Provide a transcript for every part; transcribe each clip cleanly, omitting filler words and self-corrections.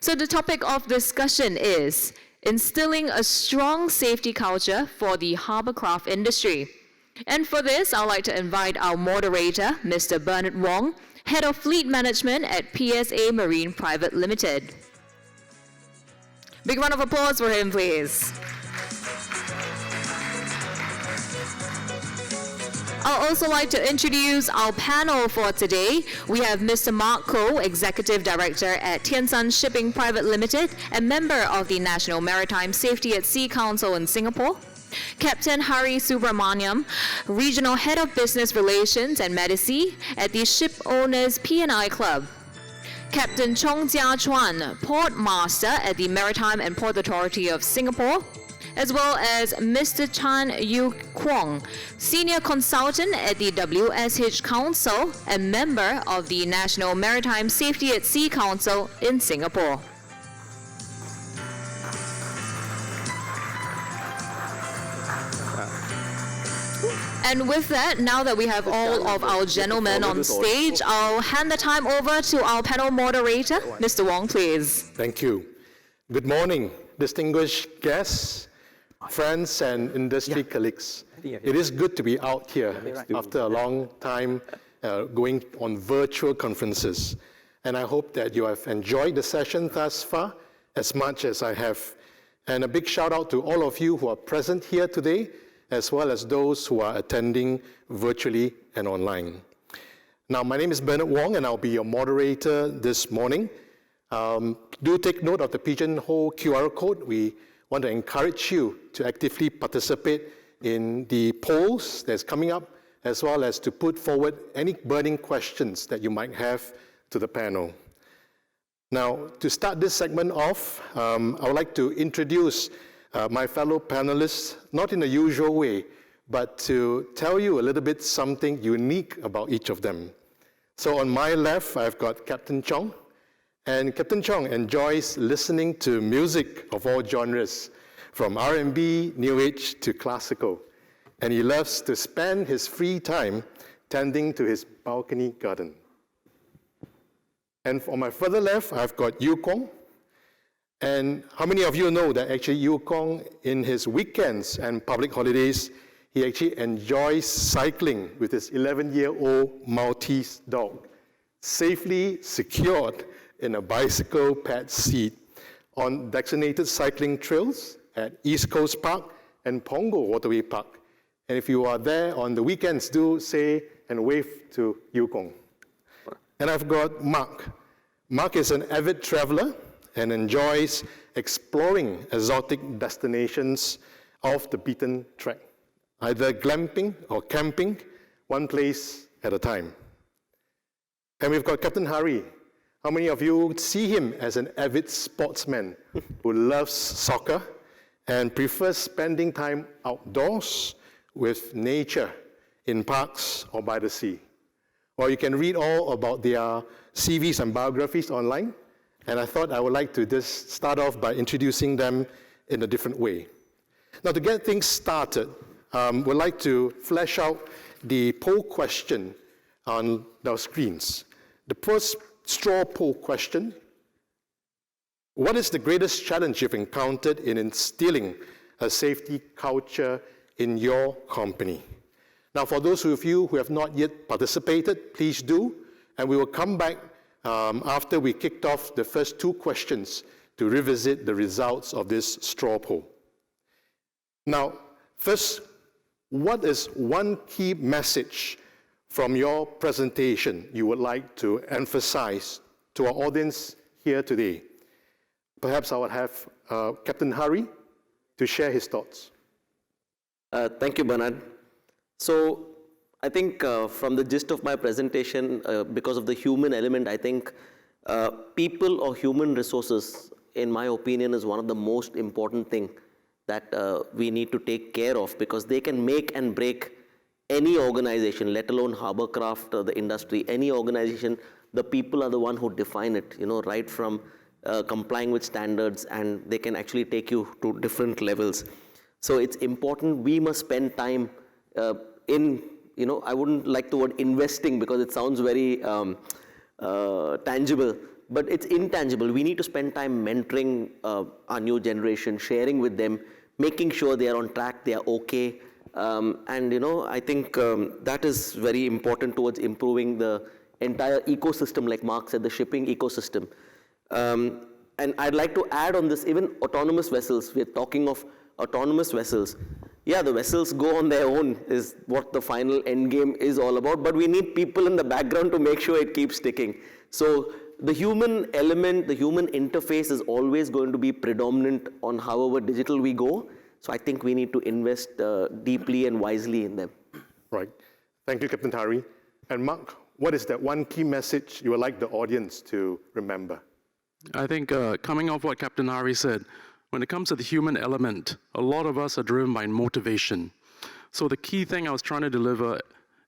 So the topic of discussion is instilling a strong safety culture for the harbour craft industry. And for this, I'd like to invite our moderator, Mr. Bernard Wong, Head of Fleet Management at PSA Marine Private Limited. Big round of applause for him, please. I'd also like to introduce our panel for today. We have Mr. Mark Koh, Executive Director at Tiansan Shipping Private Limited and member of the National Maritime Safety at Sea Council in Singapore. Captain Hari Subramaniam, Regional Head of Business Relations and Medici at the Ship Owners P&I Club. Captain Chong Jia Chuan, Port Master at the Maritime and Port Authority of Singapore, as well as Mr. Chan Yu Kwong, Senior Consultant at the WSH Council and member of the National Maritime Safety at Sea Council in Singapore. And with that, now that we have all of our gentlemen on stage, I'll hand the time over to our panel moderator. Mr. Wong, please. Thank you. Good morning, distinguished guests, friends, and industry colleagues. It is good to be out here after a long time going on virtual conferences. And I hope that you have enjoyed the session thus far as much as I have. And a big shout out to all of you who are present here today, as well as those who are attending virtually and online. Now, my name is Bernard Wong, and I'll be your moderator this morning. Do take note of the Pigeonhole QR code. We want to encourage you to actively participate in the polls that's coming up, as well as to put forward any burning questions that you might have to the panel. Now, to start this segment off, I would like to introduce my fellow panelists, not in the usual way, but to tell you a little bit something unique about each of them. So on my left, I've got Captain Chong, and Captain Chong enjoys listening to music of all genres, from R&B, New Age to classical, and he loves to spend his free time tending to his balcony garden. And on my further left, I've got Yu Kong. And how many of you know that actually Yu Kong, in his weekends and public holidays, he actually enjoys cycling with his 11-year-old Maltese dog, safely secured in a bicycle pad seat on designated cycling trails at East Coast Park and Punggol Waterway Park. And if you are there on the weekends, do say and wave to Yu Kong. And I've got Mark. Mark is an avid traveler and enjoys exploring exotic destinations off the beaten track, either glamping or camping, one place at a time. And we've got Captain Hari. How many of you see him as an avid sportsman who loves soccer and prefers spending time outdoors with nature in parks or by the sea? Well, you can read all about their CVs and biographies online. And I thought I would like to just start off by introducing them in a different way. Now, to get things started, we'd like to flesh out the poll question on our screens. The first straw poll question: what is the greatest challenge you've encountered in instilling a safety culture in your company? Now, for those of you who have not yet participated, please do, and we will come back after we kicked off the first two questions to revisit the results of this straw poll. Now, first, what is one key message from your presentation you would like to emphasize to our audience here today? Perhaps I would have Captain Hari to share his thoughts. Thank you, Bernard. So, I think from the gist of my presentation, because of the human element, I think people or human resources, in my opinion, is one of the most important thing that we need to take care of, because they can make and break any organization, let alone harbour craft, the industry, any organization. The people are the one who define it, right from complying with standards, and they can actually take you to different levels. So it's important we must spend time in, I wouldn't like the word investing because it sounds very tangible, but it's intangible. We need to spend time mentoring our new generation, sharing with them, making sure they are on track, they are okay. And I think that is very important towards improving the entire ecosystem, like Mark said, the shipping ecosystem. And I'd like to add on this, even autonomous vessels. We're talking of autonomous vessels. Yeah, the vessels go on their own is what the final end game is all about, but we need people in the background to make sure it keeps ticking. So the human element, the human interface is always going to be predominant on however digital we go. So I think we need to invest deeply and wisely in them. Right. Thank you, Captain Hari. And Mark, what is that one key message you would like the audience to remember? I think coming off what Captain Hari said, when it comes to the human element, a lot of us are driven by motivation. So the key thing I was trying to deliver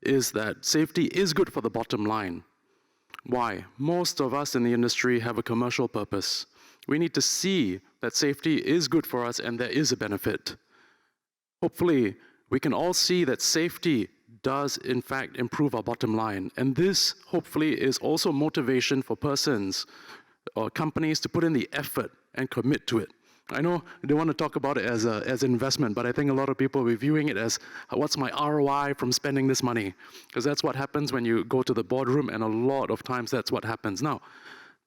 is that safety is good for the bottom line. Why? Most of us in the industry have a commercial purpose. We need to see that safety is good for us and there is a benefit. Hopefully, we can all see that safety does in fact improve our bottom line. And this hopefully is also motivation for persons or companies to put in the effort and commit to it. I know they want to talk about it as investment, but I think a lot of people are viewing it as, what's my ROI from spending this money? Because that's what happens when you go to the boardroom, and a lot of times that's what happens. Now,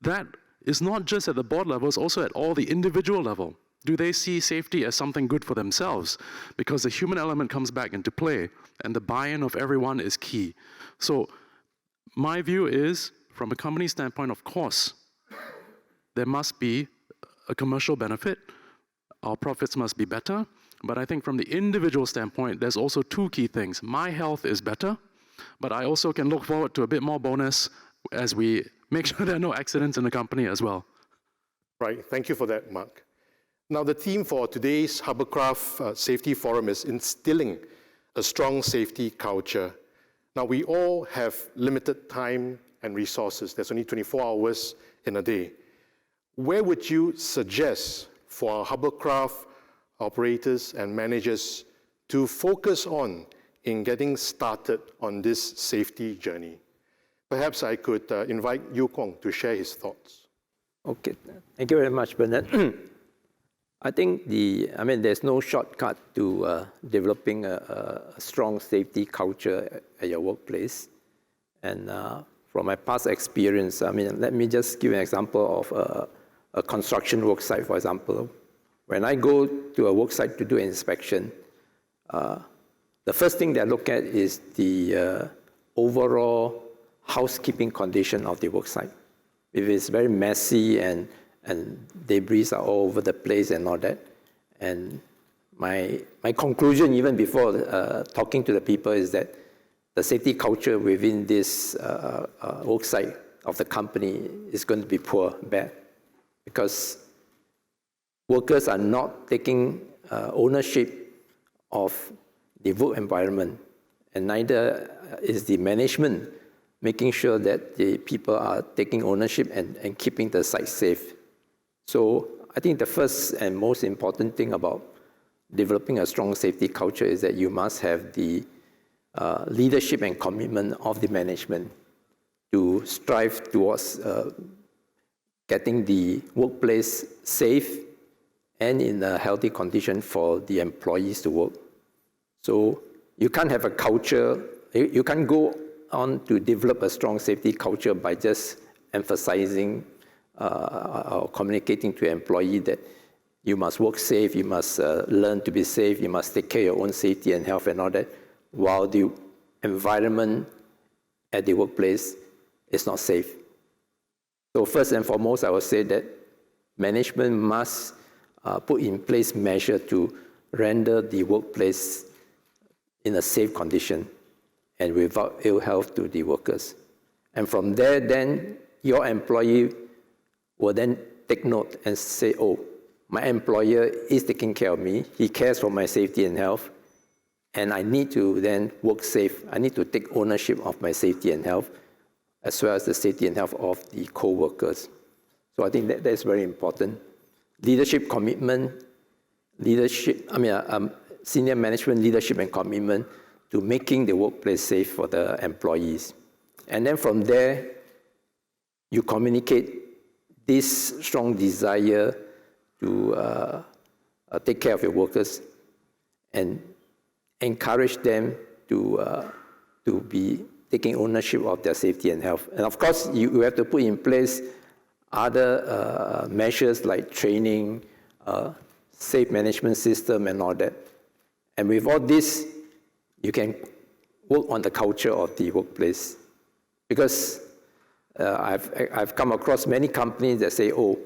that is not just at the board level, it's also at all the individual level. Do they see safety as something good for themselves? Because the human element comes back into play, and the buy-in of everyone is key. So my view is, from a company standpoint, of course, there must be a commercial benefit. Our profits must be better. But I think from the individual standpoint, there's also two key things. My health is better, but I also can look forward to a bit more bonus as we make sure there are no accidents in the company as well. Right, thank you for that, Mark. Now, the theme for today's Harbourcraft Safety Forum is instilling a strong safety culture. Now, we all have limited time and resources. There's only 24 hours in a day. Where would you suggest for our Harbourcraft operators and managers to focus on in getting started on this safety journey? Perhaps I could invite Yu Kwong to share his thoughts. Okay, thank you very much, Bernard. I think there's no shortcut to developing a strong safety culture at your workplace. And from my past experience, let me just give an example of a construction work site, for example. When I go to a work site to do an inspection, the first thing that I look at is the overall housekeeping condition of the work site. If it's very messy and debris are all over the place and all that, and my conclusion, even before talking to the people, is that the safety culture within this work site of the company is going to be poor, bad, because workers are not taking ownership of the work environment, and neither is the management making sure that the people are taking ownership and keeping the site safe. So I think the first and most important thing about developing a strong safety culture is that you must have the leadership and commitment of the management to strive towards getting the workplace safe and in a healthy condition for the employees to work. So you can't have a culture, you can't go on to develop a strong safety culture by just emphasizing or communicating to an employee that you must work safe, you must learn to be safe, you must take care of your own safety and health and all that, while the environment at the workplace is not safe. So first and foremost, I would say that management must put in place measures to render the workplace in a safe condition and without ill health to the workers. And from there, then your employee will then take note and say, oh, my employer is taking care of me, he cares for my safety and health, and I need to then work safe. I need to take ownership of my safety and health, as well as the safety and health of the co-workers. So I think that is very important. Leadership commitment, senior management leadership and commitment to making the workplace safe for the employees. And then from there, you communicate this strong desire to take care of your workers and encourage them to be taking ownership of their safety and health. And of course, you have to put in place other measures like training, safe management system and all that. And with all this, you can work on the culture of the workplace. Because I've come across many companies that say, oh,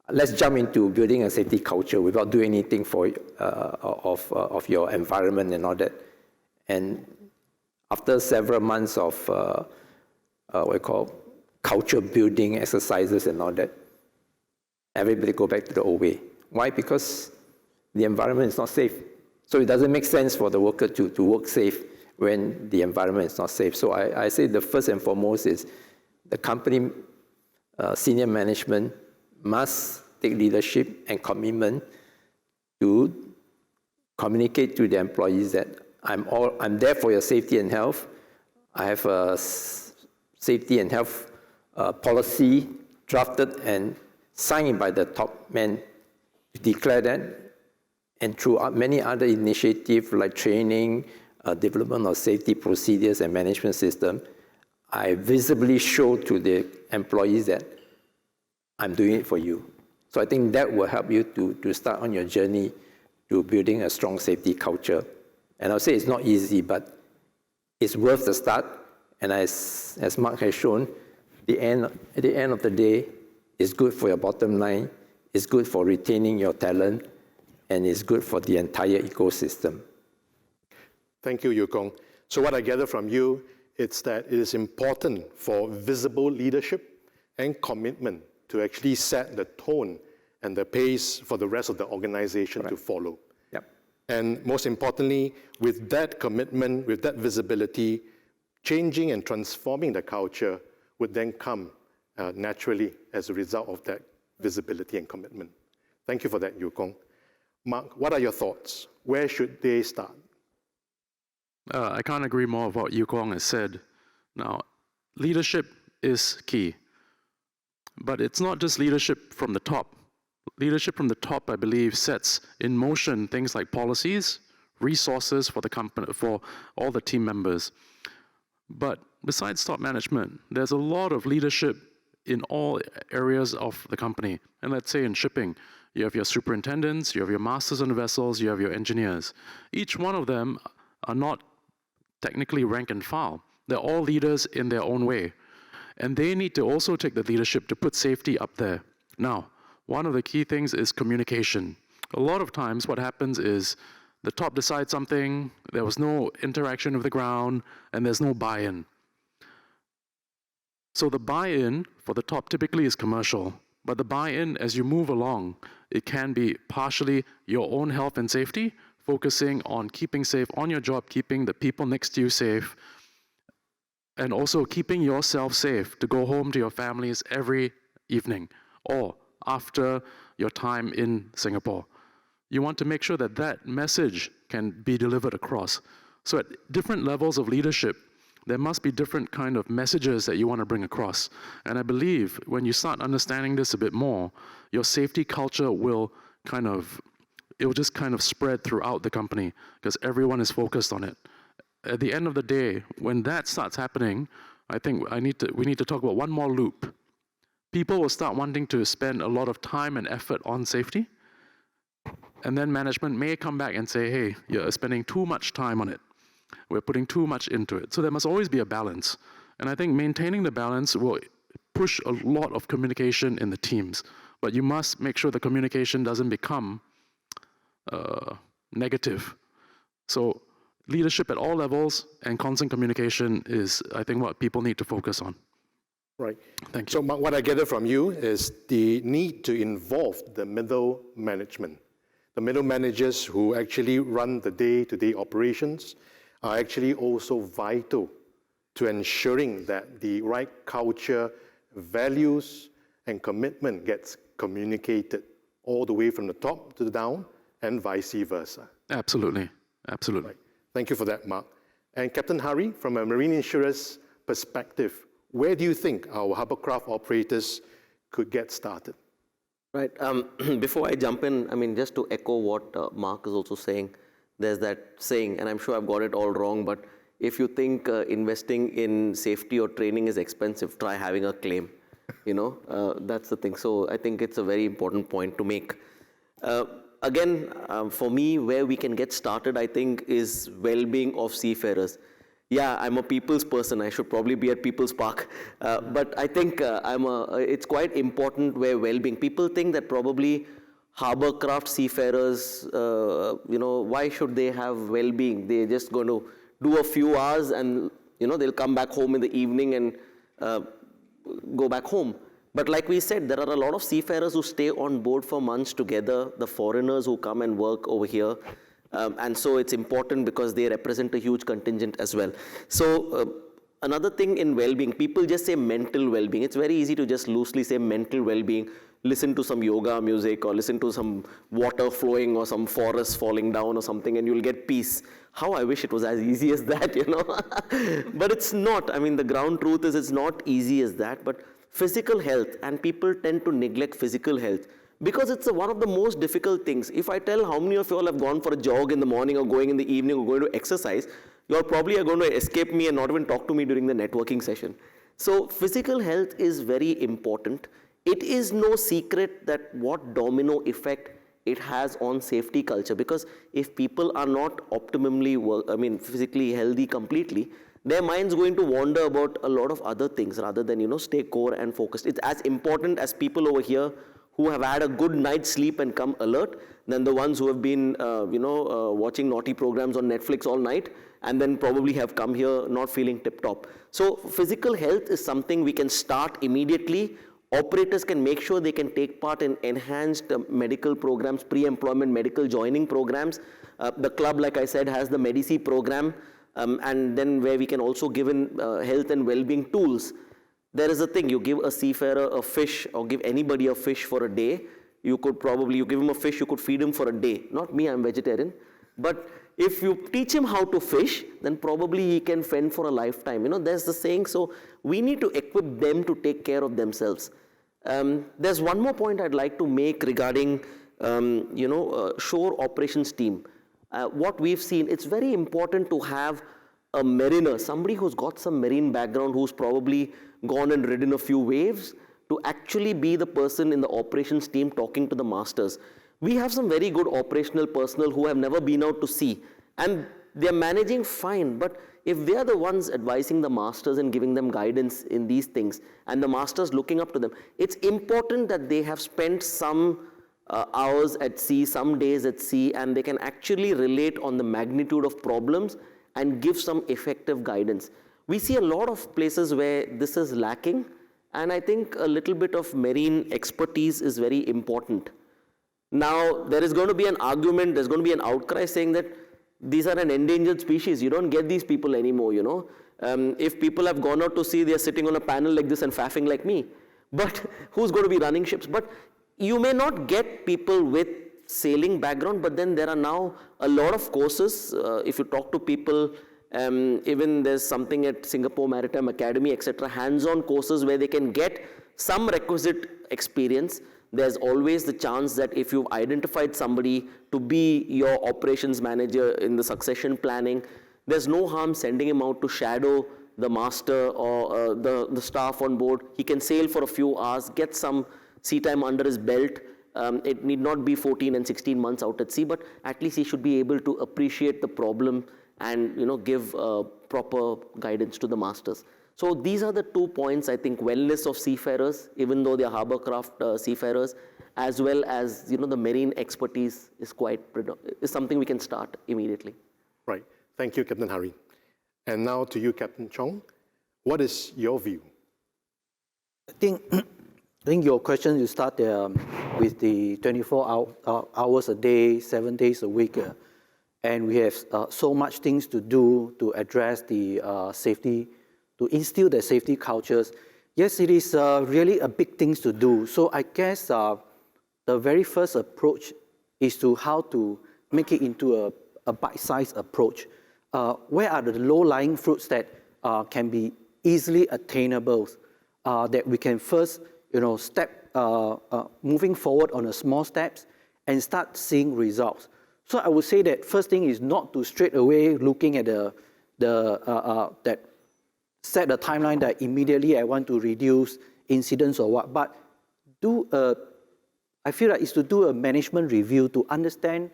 let's jump into building a safety culture without doing anything for of your environment and all that. And after several months of what we call culture building exercises and all that, everybody go back to the old way. Why? Because the environment is not safe. So it doesn't make sense for the worker to work safe when the environment is not safe. So I say the first and foremost is the company senior management must take leadership and commitment to communicate to the employees that I'm there for your safety and health. I have a safety and health policy drafted and signed by the top men to declare that. And through many other initiatives like training, development of safety procedures and management system, I visibly show to the employees that I'm doing it for you. So I think that will help you to start on your journey to building a strong safety culture. And I'll say it's not easy, but it's worth the start. And as Mark has shown, at the end of the day, it's good for your bottom line, it's good for retaining your talent, and it's good for the entire ecosystem. Thank you, Yu Kong. So what I gather from you is that it is important for visible leadership and commitment to actually set the tone and the pace for the rest of the organization to follow. Yep. And most importantly, with that commitment, with that visibility, changing and transforming the culture would then come naturally as a result of that visibility and commitment. Thank you for that, Yu Kong. Mark, what are your thoughts? Where should they start? I can't agree more with what Yu Kong has said. Now, leadership is key. But it's not just leadership from the top. Leadership from the top, I believe, sets in motion things like policies, resources for the company, for all the team members. But besides top management, there's a lot of leadership in all areas of the company. And let's say in shipping, you have your superintendents, you have your masters on the vessels, you have your engineers. Each one of them are not technically rank and file. They're all leaders in their own way. And they need to also take the leadership to put safety up there. Now, one of the key things is communication. A lot of times what happens is the top decides something, there was no interaction with the ground, and there's no buy-in. So the buy-in for the top typically is commercial, but the buy-in as you move along, it can be partially your own health and safety, focusing on keeping safe on your job, keeping the people next to you safe, and also keeping yourself safe to go home to your families every evening or after your time in Singapore. You want to make sure that that message can be delivered across. So at different levels of leadership, there must be different kind of messages that you want to bring across. And I believe when you start understanding this a bit more, your safety culture will just kind of spread throughout the company because everyone is focused on it. At the end of the day, when that starts happening, I think we need to talk about one more loop. People will start wanting to spend a lot of time and effort on safety, and then management may come back and say, hey, you're spending too much time on it. We're putting too much into it. So there must always be a balance. And I think maintaining the balance will push a lot of communication in the teams. But you must make sure the communication doesn't become negative. So leadership at all levels and constant communication is, I think, what people need to focus on. Right. Thank you. So what I gather from you is the need to involve the middle management. The middle managers who actually run the day-to-day operations are actually also vital to ensuring that the right culture, values, and commitment gets communicated all the way from the top to the down and vice versa. Absolutely. Absolutely. Right. Thank you for that, Mark. And Captain Hari, from a marine insurer's perspective, where do you think our hovercraft operators could get started? Right. Before I jump in, I mean, just to echo what Mark is also saying, there's that saying, and I'm sure I've got it all wrong, but if you think investing in safety or training is expensive, try having a claim. That's the thing. So I think it's a very important point to make. Again, for me, where we can get started, I think, is well-being of seafarers. Yeah, I'm a people's person. I should probably be at People's Park. But I think it's quite important where well-being. People think that probably harbour craft seafarers, why should they have well-being? They're just going to do a few hours and, they'll come back home in the evening and go back home. But like we said, there are a lot of seafarers who stay on board for months together, the foreigners who come and work over here. And so it's important because they represent a huge contingent as well. So another thing in well-being, people just say mental well-being. It's very easy to just loosely say mental well-being. Listen to some yoga music or listen to some water flowing or some forest falling down or something and you'll get peace. How I wish it was as easy as that, But it's not. I mean, the ground truth is it's not easy as that. But physical health, and people tend to neglect physical health because it's one of the most difficult things. If I tell how many of you all have gone for a jog in the morning or going in the evening or going to exercise, you all probably are going to escape me and not even talk to me during the networking session. So physical health is very important. It is no secret that what domino effect it has on safety culture, because if people are not optimally, physically healthy completely, their mind's going to wander about a lot of other things rather than, stay core and focused. It's as important as people over here who have had a good night's sleep and come alert than the ones who have been, watching naughty programs on Netflix all night and then probably have come here not feeling tip-top. So physical health is something we can start immediately. Operators can make sure they can take part in enhanced medical programs, pre-employment medical joining programs. The club, like I said, has the Medici program, and then where we can also give in health and well-being tools. There is a thing, you give a seafarer a fish or give anybody a fish for a day, you give him a fish, you could feed him for a day. Not me, I'm vegetarian. But if you teach him how to fish, then probably he can fend for a lifetime. There's the saying, so we need to equip them to take care of themselves. There's one more point I'd like to make regarding, shore operations team. What we've seen, it's very important to have a mariner, somebody who's got some marine background, who's probably gone and ridden a few waves, to actually be the person in the operations team talking to the masters. We have some very good operational personnel who have never been out to sea, and they're managing fine, but if they are the ones advising the masters and giving them guidance in these things, and the masters looking up to them, it's important that they have spent some hours at sea, some days at sea, and they can actually relate on the magnitude of problems and give some effective guidance. We see a lot of places where this is lacking, and I think a little bit of marine expertise is very important. Now, there is going to be an argument, there's going to be an outcry saying that these are an endangered species. You don't get these people anymore, If people have gone out to sea, they're sitting on a panel like this and faffing like me. But who's going to be running ships? But you may not get people with sailing background, but then there are now a lot of courses. If you talk to people, even there's something at Singapore Maritime Academy, etc., hands-on courses where they can get some requisite experience. There's always the chance that if you've identified somebody to be your operations manager in the succession planning, there's no harm sending him out to shadow the master or the staff on board. He can sail for a few hours, get some sea time under his belt. It need not be 14 and 16 months out at sea, but at least he should be able to appreciate the problem and give proper guidance to the masters. So these are the 2 points, I think, wellness of seafarers, even though they're harbour craft seafarers, as well as the marine expertise is something we can start immediately. Right. Thank you, Captain Hari. And now to you, Captain Chong. What is your view? I think your question, you start with the 24 hours a day, 7 days a week, and we have so much things to do to address the safety, to instill the safety cultures. Yes, it is really a big thing to do. So I guess the very first approach is to how to make it into a bite-sized approach. Where are the low-lying fruits that can be easily attainable, that we can first moving forward on the small steps and start seeing results. So I would say that first thing is not to straight away looking at that set a timeline that immediately I want to reduce incidents or what, but I feel like it's to do a management review to understand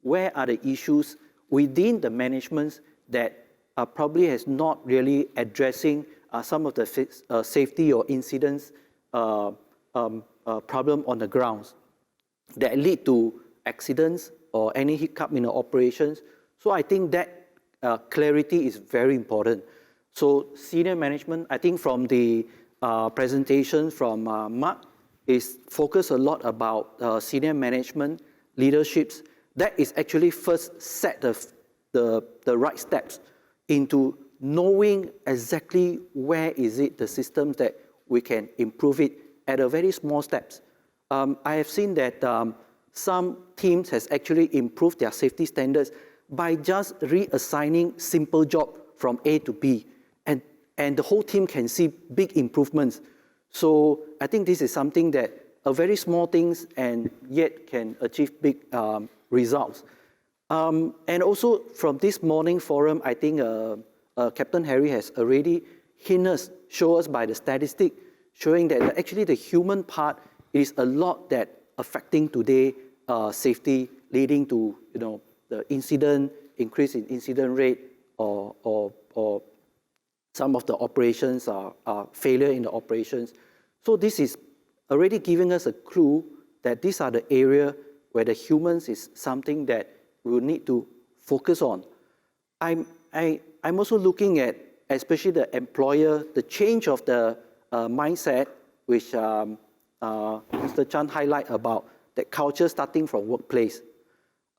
where are the issues within the management that probably has not really addressing some of the safety or incidents problem on the grounds that lead to accidents or any hiccup in the operations. So I think that clarity is very important. So senior management, I think from the presentation from Mark, is focused a lot about senior management, leaderships. That is actually first set the right steps into knowing exactly where is it, the systems that we can improve it at a very small steps. I have seen that some teams has actually improved their safety standards by just reassigning simple job from A to B, and the whole team can see big improvements. So I think this is something that are very small things and yet can achieve big results. And also from this morning forum, I think Captain Harry has already show us by the statistic, showing that actually the human part is a lot that affecting today safety, leading to the increase in incident rate or some of the operations are failure in the operations. So this is already giving us a clue that these are the area where the humans is something that we will need to focus on. I'm also looking at, especially the employer, the change of the mindset, which Mr. Chan highlight about that culture starting from workplace.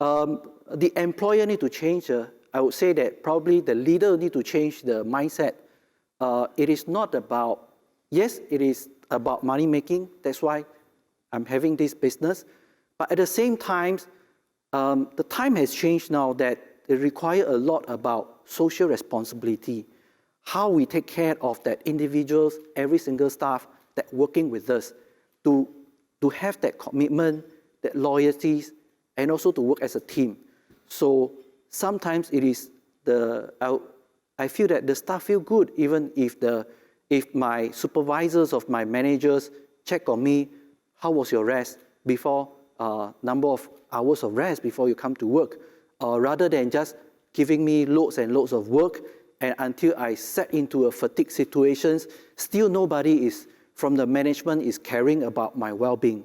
The employer need to change. I would say that probably the leader need to change the mindset. It is not about, yes, it is about money making. That's why I'm having this business. But at the same time, the time has changed now that it requires a lot about social responsibility. How we take care of that individuals, every single staff that working with us to have that commitment, that loyalties, and also to work as a team. So sometimes it is I feel that the staff feel good even if my supervisors of my managers check on me, how was your rest before, number of hours of rest before you come to work, rather than just giving me loads and loads of work, and until I set into a fatigue situations, still nobody is from the management is caring about my well-being.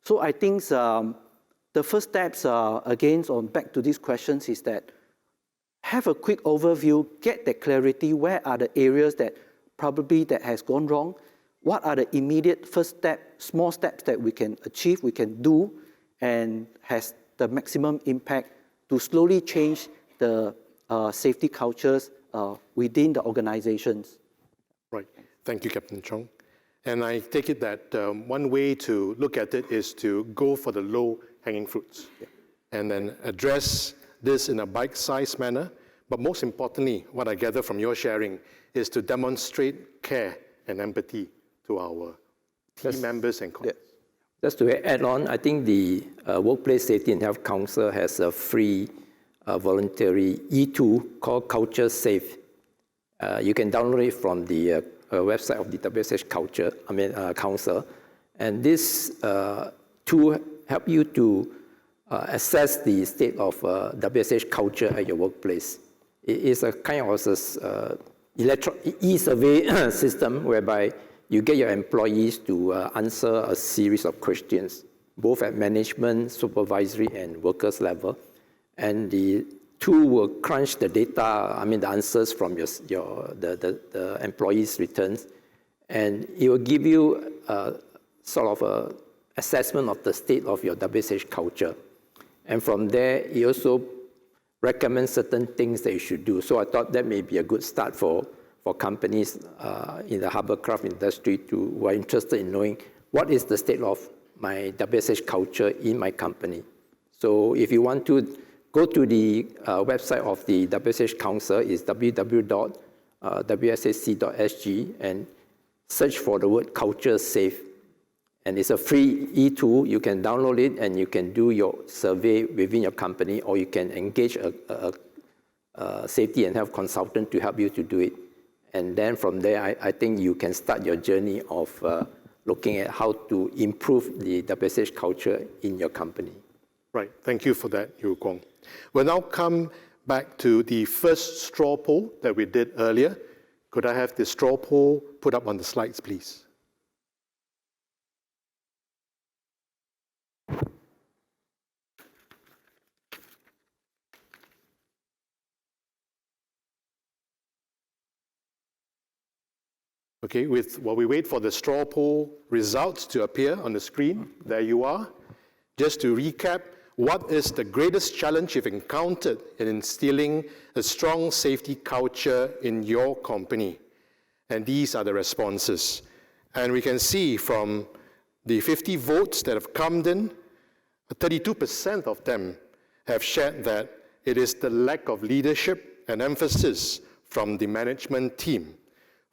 So I think the first steps again back to these questions is that have a quick overview, get the clarity, where are the areas that probably that has gone wrong, what are the immediate first step, small steps that we can achieve, we can do, and has the maximum impact to slowly change the safety cultures within the organizations. Right. Thank you, Captain Chong. And I take it that one way to look at it is to go for the low-hanging fruits, and then address this in a bite-sized manner. But most importantly, what I gather from your sharing is to demonstrate care and empathy to our team members and colleagues. Just to add on, I think the Workplace Safety and Health Council has a free voluntary e-tool called Culture Safe. You can download it from the website of the WSH Council. And this tool help you to assess the state of WSH culture at your workplace. It is a kind of e-survey system whereby you get your employees to answer a series of questions, both at management, supervisory, and workers level. And the tool will crunch the data, the answers from the employees' returns, and it will give you sort of a assessment of the state of your WSH culture. And from there, it also recommends certain things that you should do. So I thought that may be a good start for companies in the Harbour craft industry who are interested in knowing what is the state of my WSH culture in my company. So if you want to go to the website of the WSH Council, is www.wshac.sg, and search for the word Culture Safe. And it's a free e-tool. You can download it and you can do your survey within your company, or you can engage a safety and health consultant to help you to do it. And then from there, I think you can start your journey of looking at how to improve the WSH culture in your company. Right, thank you for that, Yu Kwong. We'll now come back to the first straw poll that we did earlier. Could I have the straw poll put up on the slides, please? Okay, while we wait for the straw poll results to appear on the screen, there you are. Just to recap, what is the greatest challenge you've encountered in instilling a strong safety culture in your company? And these are the responses. And we can see from the 50 votes that have come in, 32% of them have shared that it is the lack of leadership and emphasis from the management team,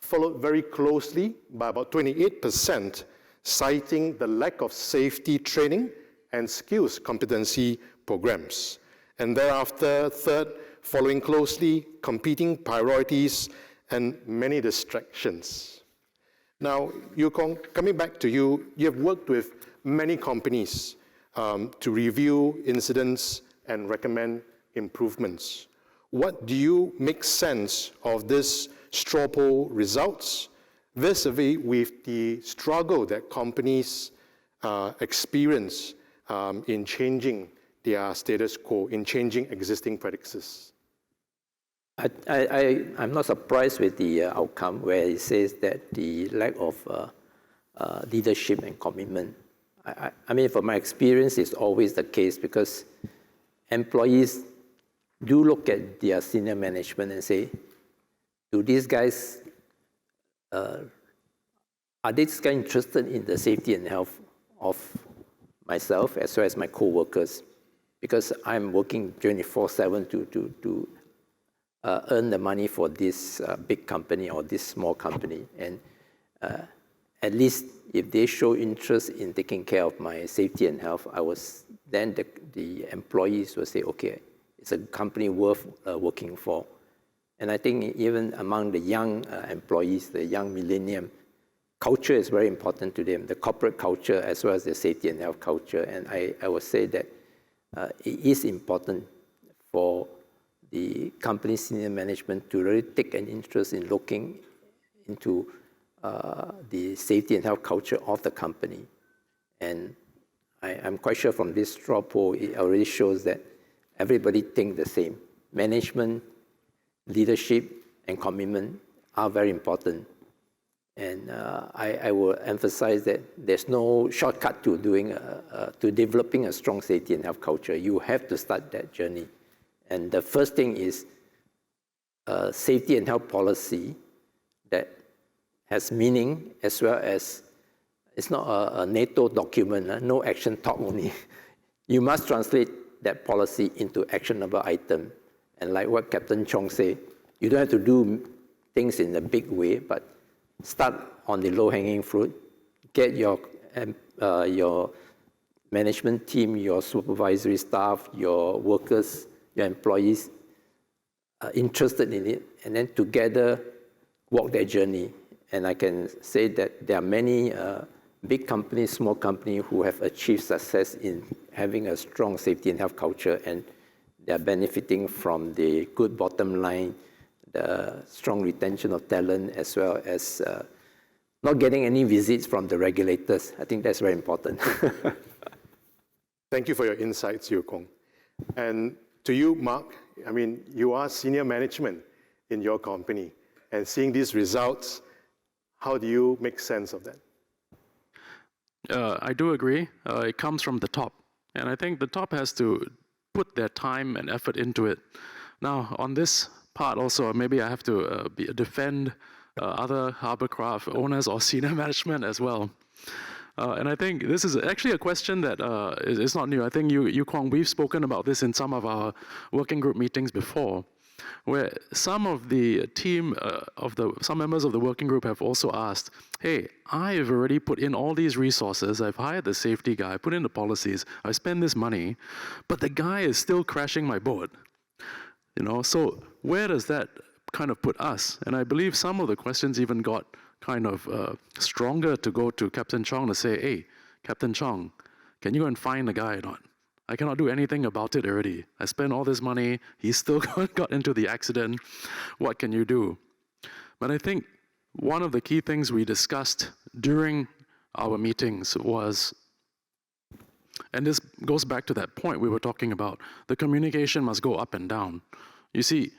followed very closely by about 28%, citing the lack of safety training and skills competency programs. And thereafter, third, following closely, competing priorities and many distractions. Now, Yu Kwong, coming back to you, you have worked with many companies to review incidents and recommend improvements. What do you make sense of this straw poll results vis-a-vis with the struggle that companies experience in changing their status quo, in changing existing practices? I'm not surprised with the outcome where it says that the lack of leadership and commitment. I mean, from my experience, it's always the case because employees do look at their senior management and say, do these guys, are these guys interested in the safety and health of myself as well as my co-workers? Because I'm working 24/7 to earn the money for this big company or this small company. And at least if they show interest in taking care of my safety and health, then the employees will say, okay, it's a company worth working for. And I think even among the young employees, the young millennium, culture is very important to them, the corporate culture as well as the safety and health culture. And I would say that it is important for the company senior management to really take an interest in looking into the safety and health culture of the company. And I'm quite sure from this straw poll, it already shows that everybody thinks the same. Management, leadership, and commitment are very important. And I will emphasize that there's no shortcut to developing a strong safety and health culture. You have to start that journey. And the first thing is safety and health policy that has meaning, as well as it's not a NATO document, no action talk only. You must translate that policy into actionable item. And like what Captain Chong said, you don't have to do things in a big way, but start on the low-hanging fruit. Get your management team, your supervisory staff, your workers, your employees interested in it, and then together walk their journey. And I can say that there are many big companies, small companies who have achieved success in having a strong safety and health culture, and they're benefiting from the good bottom line, the strong retention of talent, as well as not getting any visits from the regulators. I think that's very important. Thank you for your insights, Yu Kwong. And to you, Mark, I mean, you are senior management in your company, and seeing these results, how do you make sense of that? I do agree. It comes from the top. And I think the top has to put their time and effort into it. Now, on this part also, maybe I have to defend other Harbourcraft owners or senior management as well. And I think this is actually a question that is not new. I think Yu Kwong, we've spoken about this in some of our working group meetings before. where some of the team, some members of the working group have also asked, hey, I've already put in all these resources, I've hired the safety guy, put in the policies, I spend this money, but the guy is still crashing my boat. So where does that kind of put us? And I believe some of the questions even got kind of stronger to go to Captain Chong to say, hey, Captain Chong, can you go and find the guy or not? I cannot do anything about it already. I spent all this money, he still got into the accident. What can you do? But I think one of the key things we discussed during our meetings was, and this goes back to that point we were talking about, the communication must go up and down. You see,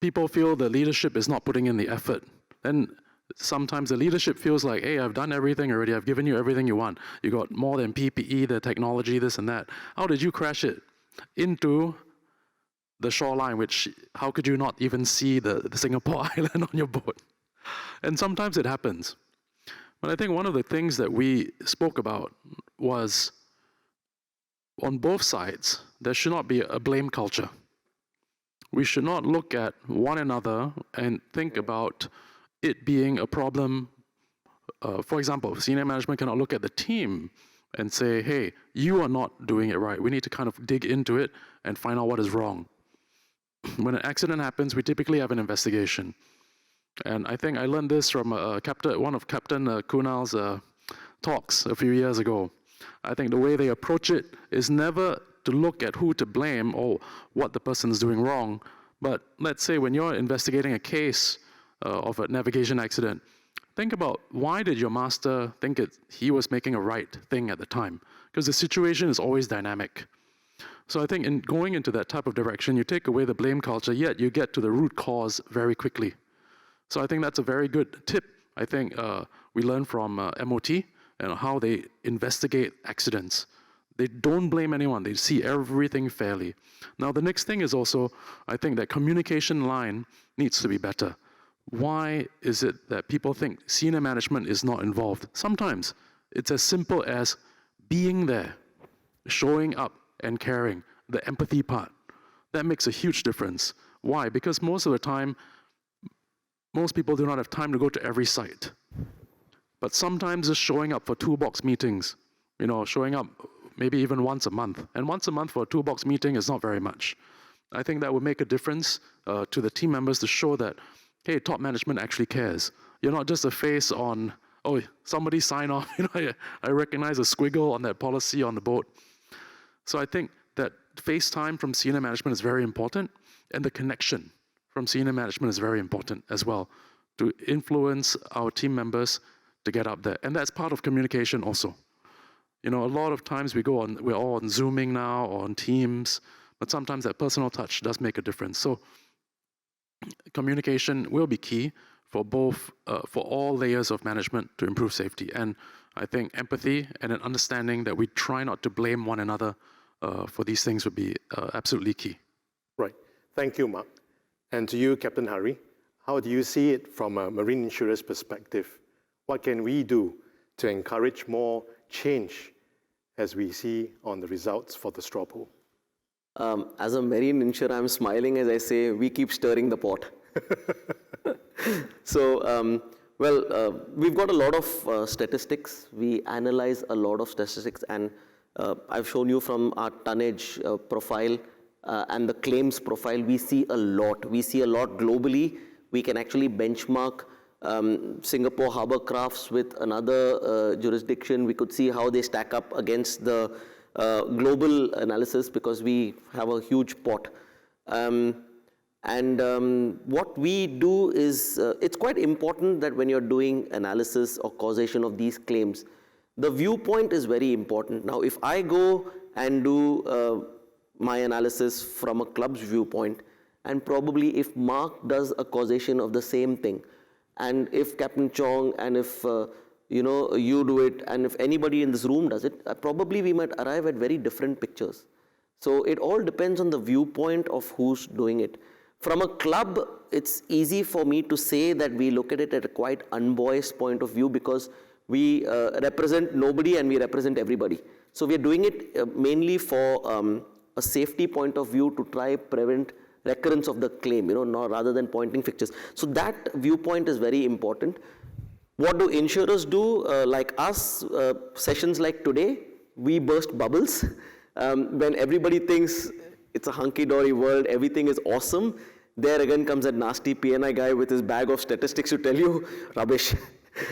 people feel the leadership is not putting in the effort. Then sometimes the leadership feels like, hey, I've done everything already, I've given you everything you want. You got more than PPE, the technology, this and that. How did you crash it into the shoreline, which, how could you not even see the Singapore island on your boat? And sometimes it happens. But I think one of the things that we spoke about was, on both sides, there should not be a blame culture. We should not look at one another and think about it being a problem. For example, senior management cannot look at the team and say, hey, you are not doing it right. We need to kind of dig into it and find out what is wrong. When an accident happens, we typically have an investigation. And I think I learned this from one of Captain Kunal's talks a few years ago. I think the way they approach it is never to look at who to blame or what the person's doing wrong. But let's say when you're investigating a case of a navigation accident, think about, why did your master think he was making a right thing at the time? Because the situation is always dynamic. So I think in going into that type of direction, you take away the blame culture, yet you get to the root cause very quickly. So I think that's a very good tip. I think we learned from MOT and how they investigate accidents. They don't blame anyone. They see everything fairly. Now, the next thing is also, I think that communication line needs to be better. Why is it that people think senior management is not involved? Sometimes it's as simple as being there, showing up and caring, the empathy part. That makes a huge difference. Why? Because most of the time, most people do not have time to go to every site. But sometimes just showing up for toolbox meetings, showing up maybe even once a month. And once a month for a toolbox meeting is not very much. I think that would make a difference to the team members to show that, hey, top management actually cares. You're not just a face on, oh, somebody sign off. I recognize a squiggle on that policy on the boat. So I think that face time from senior management is very important, and the connection from senior management is very important as well, to influence our team members to get up there. And that's part of communication also. A lot of times we're all on Zooming now or on Teams, but sometimes that personal touch does make a difference. So communication will be key for all layers of management to improve safety. And I think empathy and an understanding that we try not to blame one another for these things would be absolutely key. Right. Thank you, Mark. And to you, Captain Hari, how do you see it from a marine insurer's perspective? What can we do to encourage more change as we see on the results for the straw poll? As a marine insurer, I'm smiling as I say, we keep stirring the pot. So, we've got a lot of statistics. We analyze a lot of statistics, and I've shown you from our tonnage profile and the claims profile, we see a lot. We see a lot globally. We can actually benchmark Singapore Harbour crafts with another jurisdiction. We could see how they stack up against the global analysis, because we have a huge pot. What we do is, it's quite important that when you're doing analysis or causation of these claims, the viewpoint is very important. Now, if I go and do my analysis from a club's viewpoint, and probably if Mark does a causation of the same thing, and if Captain Chong, and if you do it, and if anybody in this room does it, probably we might arrive at very different pictures. So it all depends on the viewpoint of who's doing it. From a club, it's easy for me to say that we look at it at a quite unbiased point of view, because we represent nobody and we represent everybody. So we're doing it mainly for a safety point of view, to try prevent recurrence of the claim, rather than pointing fixtures. So that viewpoint is very important. What do insurers do? Like us, sessions like today, we burst bubbles. When everybody thinks it's a hunky-dory world, everything is awesome, there again comes that nasty P&I guy with his bag of statistics to tell you, rubbish.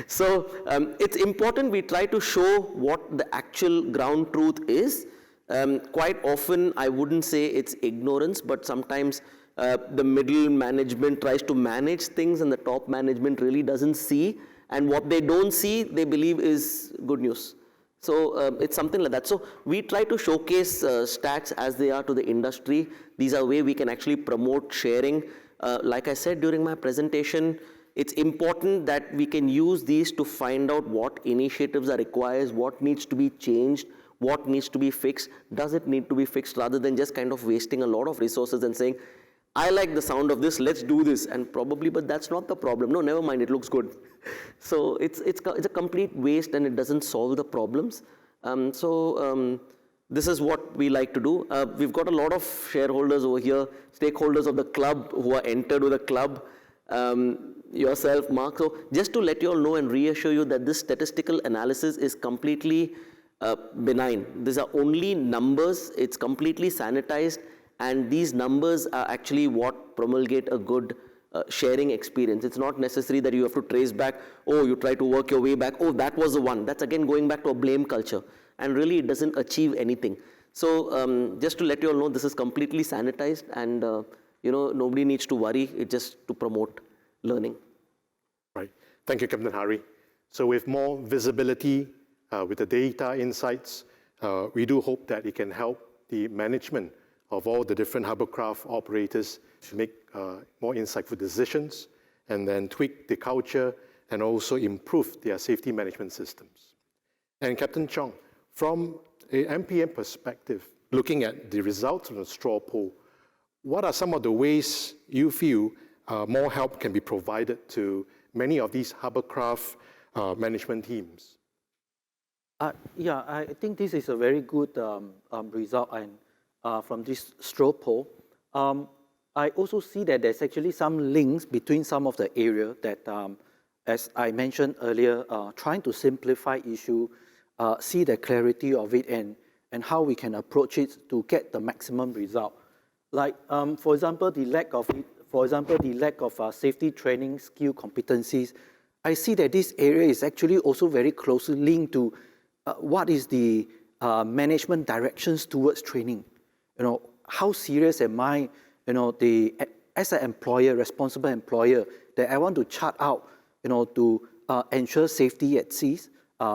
So it's important we try to show what the actual ground truth is. Quite often, I wouldn't say it's ignorance, but sometimes the middle management tries to manage things and the top management really doesn't see. And what they don't see, they believe is good news. So it's something like that. So we try to showcase stats as they are to the industry. These are ways we can actually promote sharing. Like I said during my presentation, it's important that we can use these to find out what initiatives are required, what needs to be changed, what needs to be fixed, does it need to be fixed, rather than just kind of wasting a lot of resources and saying, I like the sound of this, let's do this, and probably, but that's not the problem. No, never mind, it looks good. So it's a complete waste and it doesn't solve the problems. This is what we like to do. We've got a lot of shareholders over here, stakeholders of the club who are entered with the club. Yourself, Mark. So just to let you all know and reassure you that this statistical analysis is completely benign. These are only numbers, it's completely sanitized, and these numbers are actually what promulgate a good sharing experience. It's not necessary that you have to trace back, oh, you try to work your way back, oh, that was the one. That's again going back to a blame culture, and really it doesn't achieve anything. So just to let you all know, this is completely sanitized, and nobody needs to worry, it's just to promote learning. Right. Thank you, Captain Hari. So with more visibility, with the data insights, we do hope that it can help the management of all the different hovercraft operators to make more insightful decisions and then tweak the culture and also improve their safety management systems. And Captain Chong, from a MPM perspective, looking at the results of the straw poll, what are some of the ways you feel more help can be provided to many of these hovercraft management teams? Yeah, I think this is a very good result from this straw poll. I also see that there's actually some links between some of the area that, as I mentioned earlier, trying to simplify issue, see the clarity of it, and how we can approach it to get the maximum result. Like, for example, the lack of safety training, skill competencies. I see that this area is actually also very closely linked to what is the management directions towards training. How serious am I, as an employer, responsible employer, that I want to chart out, to ensure safety at seas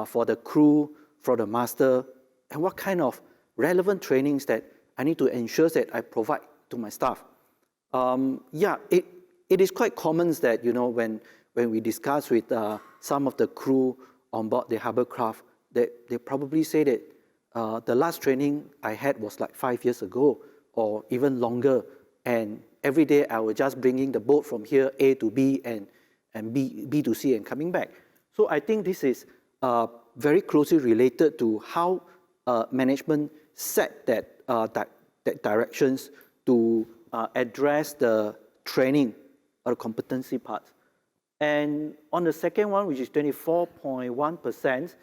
for the crew, for the master, and what kind of relevant trainings that I need to ensure that I provide to my staff. It is quite common that, when we discuss with some of the crew on board the hovercraft, they probably say that the last training I had was like 5 years ago or even longer, and every day I was just bringing the boat from here A to B and B to C and coming back. So I think this is very closely related to how management set that directions to address the training or competency parts. And on the second one, which is 24.1%,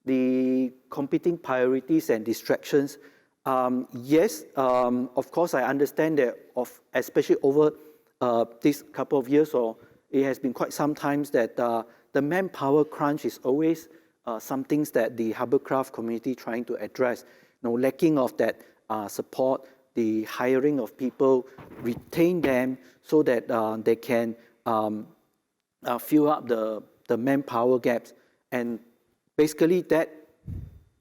the competing priorities and distractions. Yes, of course, I understand that, especially over this couple of years, or it has been quite some times that the manpower crunch is always some things that the hovercraft community trying to address. Lacking of that support, the hiring of people, retain them so that they can fill up the manpower gaps. And basically that,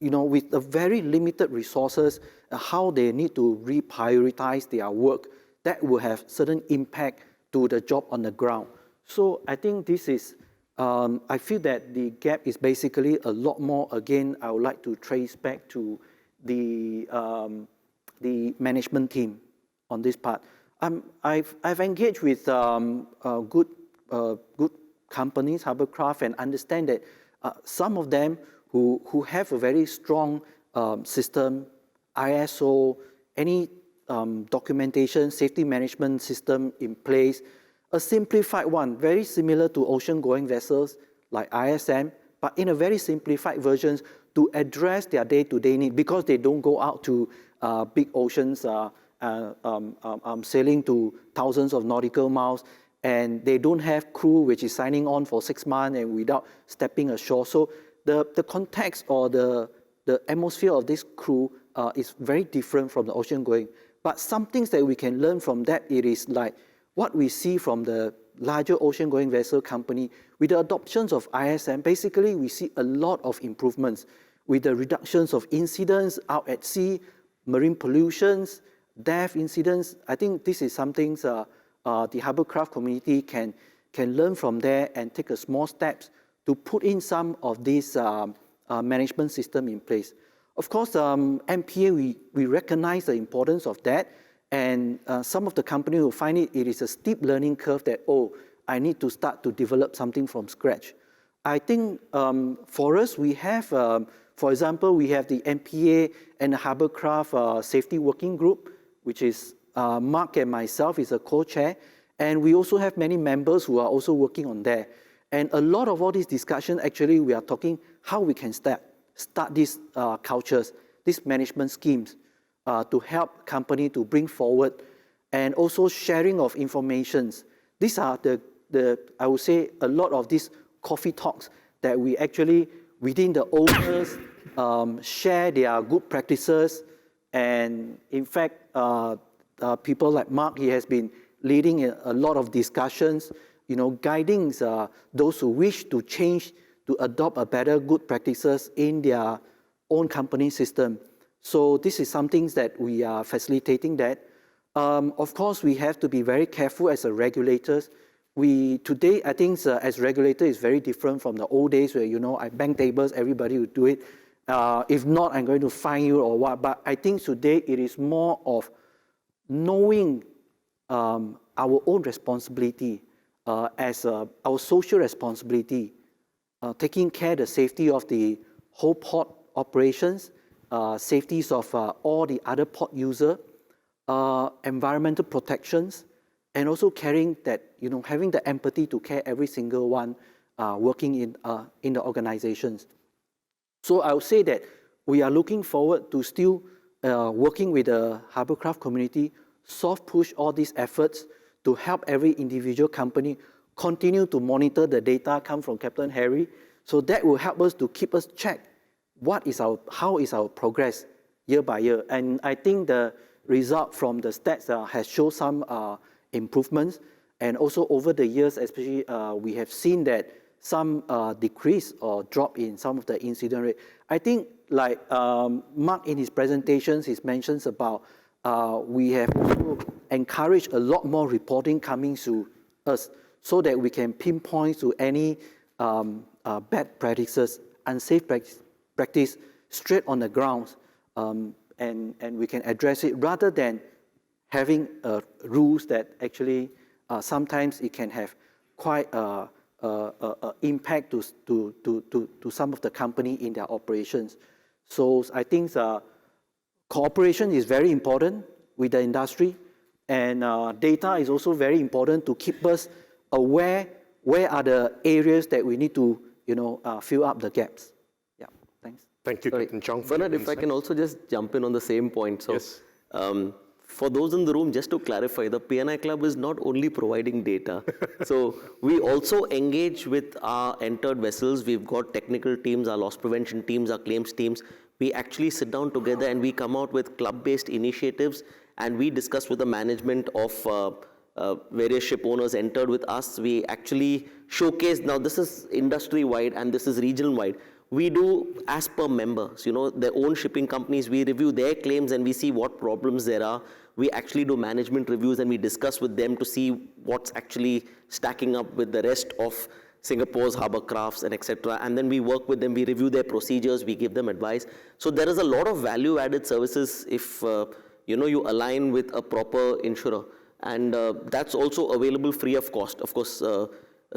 with the very limited resources, how they need to reprioritize their work, that will have certain impact to the job on the ground. So I think this is, I feel that the gap is basically a lot more, again, I would like to trace back to the management team on this part. I've engaged with good companies, hovercraft, and understand that some of them who have a very strong system, ISO, any documentation, safety management system in place, a simplified one, very similar to ocean-going vessels like ISM, but in a very simplified version to address their day-to-day need, because they don't go out to big oceans, sailing to thousands of nautical miles, and they don't have crew which is signing on for 6 months and without stepping ashore. So the context or the atmosphere of this crew is very different from the ocean-going. But some things that we can learn from that, it is like what we see from the larger ocean-going vessel company. With the adoptions of ISM, basically we see a lot of improvements with the reductions of incidents out at sea, marine pollutions, death incidents. I think this is something the Harbourcraft community can learn from there and take a small steps to put in some of these management system in place. Of course, MPA, we recognize the importance of that, and some of the company will find it is a steep learning curve that, oh, I need to start to develop something from scratch. I think for us, we have, for example, we have the MPA and the Harbourcraft Safety Working Group, which is Mark and myself is a co-chair, and we also have many members who are also working on there. And a lot of all these discussions, actually, we are talking how we can start these cultures, these management schemes to help company to bring forward, and also sharing of informations. These are I would say, a lot of these coffee talks that we actually, within the owners, share their good practices. And in fact, people like Mark, he has been leading a lot of discussions, guiding those who wish to change, to adopt a better good practices in their own company system. So this is something that we are facilitating that. Of course, we have to be very careful as regulators. Today, I think as regulator is very different from the old days where, I bang tables, everybody would do it. If not, I'm going to fine you or what. But I think today it is more of knowing our own responsibility as our social responsibility, taking care of the safety of the whole port operations, safeties of all the other port users, environmental protections, and also caring that, having the empathy to care every single one working in the organizations. So I would say that we are looking forward to still working with the Harbourcraft community, soft push all these efforts to help every individual company continue to monitor the data come from Captain Harry. So that will help us to keep us check how is our progress year by year. And I think the result from the stats has shown some improvements. And also over the years, especially we have seen that some decrease or drop in some of the incident rate. I think like Mark in his presentations, he mentions about we have also encouraged a lot more reporting coming to us so that we can pinpoint to any bad practices, unsafe practice straight on the ground, and we can address it rather than having rules that actually sometimes it can have quite impact to some of the company in their operations. So I think cooperation is very important with the industry, and data is also very important to keep us aware where are the areas that we need to fill up the gaps. Yeah, thanks. Thank you, Captain Chong. Bernard, if I can also just jump in on the same point. So, yes. For those in the room, just to clarify, the PNI Club is not only providing data. So we also engage with our entered vessels. We've got technical teams, our loss prevention teams, our claims teams. We actually sit down together and we come out with club-based initiatives, and we discuss with the management of various ship owners entered with us. We actually showcase, now this is industry-wide and this is regional-wide. We do as per members, their own shipping companies, we review their claims and we see what problems there are. We actually do management reviews and we discuss with them to see what's actually stacking up with the rest of Singapore's harbour crafts and etc. And then we work with them, we review their procedures, we give them advice. So there is a lot of value-added services if you align with a proper insurer. And that's also available free of cost. Of course,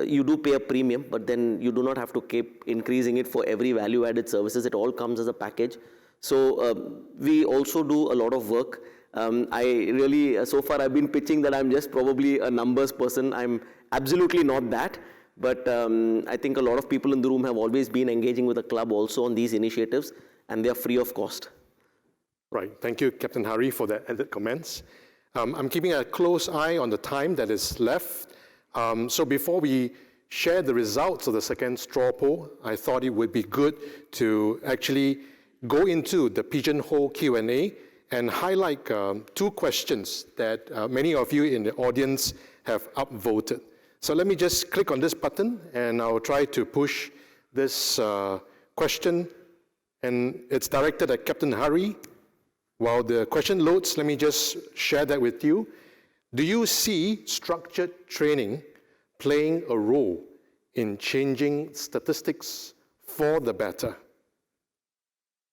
you do pay a premium, but then you do not have to keep increasing it for every value-added services. It all comes as a package. So we also do a lot of work. I really, so far I've been pitching that I'm just probably a numbers person. I'm absolutely not that. But I think a lot of people in the room have always been engaging with the club also on these initiatives, and they are free of cost. Right. Thank you, Captain Hari, for the added comments. I'm keeping a close eye on the time that is left. So before we share the results of the second straw poll, I thought it would be good to actually go into the Pigeonhole Q&A and highlight 2 questions that many of you in the audience have upvoted. So let me just click on this button, and I'll try to push this question, and it's directed at Captain Hari. While the question loads, let me just share that with you. Do you see structured training playing a role in changing statistics for the better?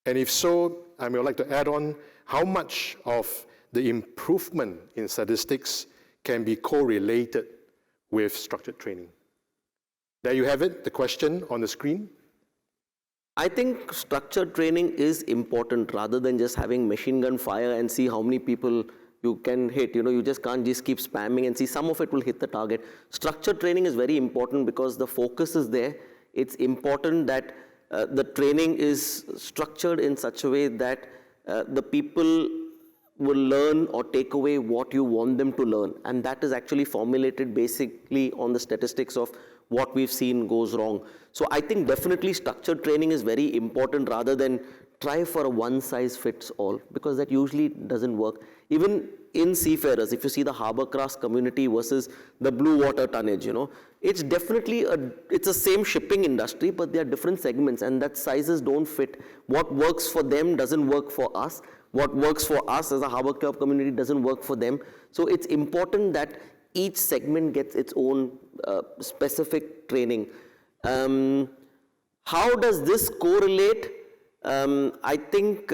And if so, I would like to add on, how much of the improvement in statistics can be correlated with structured training? There you have it, the question on the screen. I think structured training is important rather than just having machine gun fire and see how many people you can hit. You just can't just keep spamming and see some of it will hit the target. Structured training is very important because the focus is there. It's important that the training is structured in such a way that the people will learn or take away what you want them to learn. And that is actually formulated basically on the statistics of what we've seen goes wrong. So I think definitely structured training is very important rather than try for a one-size-fits-all, because that usually doesn't work. Even in seafarers, if you see the Harbour craft community versus the blue water tonnage, it's definitely it's the same shipping industry, but they are different segments, and that sizes don't fit. What works for them doesn't work for us. What works for us as a Harbour Club community doesn't work for them. So it's important that each segment gets its own specific training. How does this correlate? I think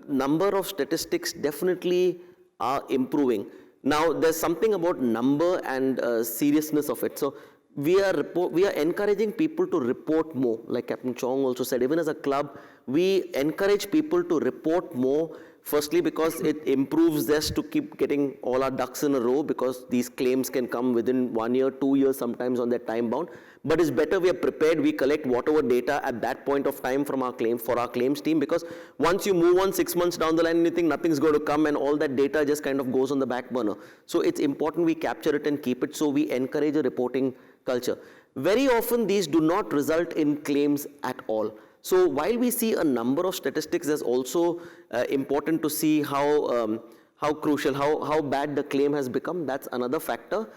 number of statistics definitely are improving. Now, there's something about number and seriousness of it. So we are encouraging people to report more. Like Captain Chong also said, even as a club, we encourage people to report more. Firstly, because it improves us to keep getting all our ducks in a row, because these claims can come within 1 year, 2 years, sometimes on that time bound. But it's better we are prepared, we collect whatever data at that point of time from our claims team, because once you move on 6 months down the line and you think nothing's going to come, and all that data just kind of goes on the back burner. So it's important we capture it and keep it, so we encourage a reporting culture. Very often these do not result in claims at all. So while we see a number of statistics, there's also important to see how crucial, how bad the claim has become. That's another factor.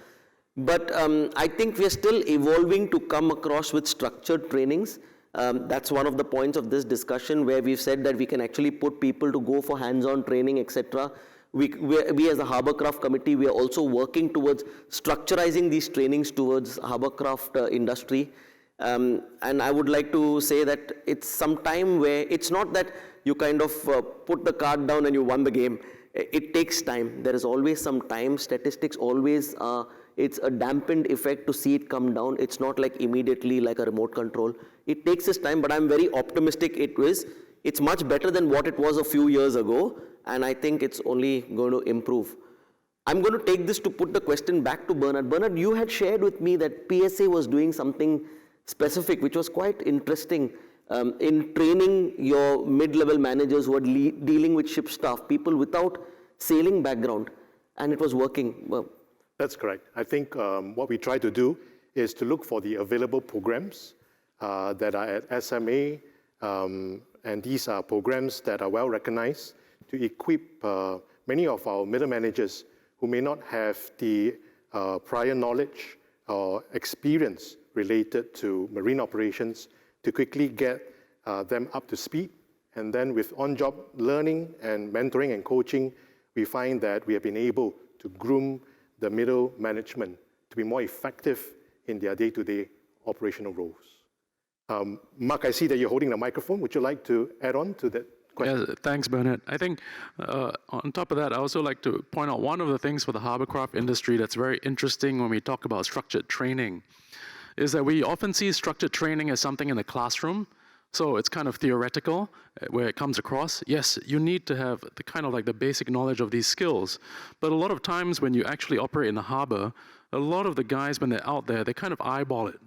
But I think we are still evolving to come across with structured trainings. That's one of the points of this discussion, where we've said that we can actually put people to go for hands-on training, etc. We as a Harbour Craft Committee, we are also working towards structurizing these trainings towards Harbour Craft industry. And I would like to say that it's some time where it's not that you kind of put the card down and you won the game. It takes time. There is always some time. Statistics always, it's a dampened effect to see it come down. It's not like immediately like a remote control. It takes its time, but I'm very optimistic it's much better than what it was a few years ago, and I think it's only going to improve. I'm going to take this to put the question back to Bernard. Bernard, you had shared with me that PSA was doing something specific, which was quite interesting, in training your mid-level managers who are dealing with ship staff, people without sailing background, and it was working. Well, that's correct. I think what we try to do is to look for the available programs that are at SMA, and these are programs that are well recognized to equip many of our middle managers who may not have the prior knowledge or experience related to marine operations, to quickly get them up to speed. And then with on-job learning and mentoring and coaching, we find that we have been able to groom the middle management to be more effective in their day-to-day operational roles. Mark, I see that you're holding the microphone. Would you like to add on to that question? Yeah, thanks, Bernard. I think on top of that, I also like to point out one of the things for the Harbour Craft industry that's very interesting when we talk about structured training is that we often see structured training as something in the classroom, So it's kind of theoretical where it comes across. Yes, you need to have the kind of like the basic knowledge of these skills. But a lot of times when you actually operate in the harbor, a lot of the guys, when they're out there, they kind of eyeball it.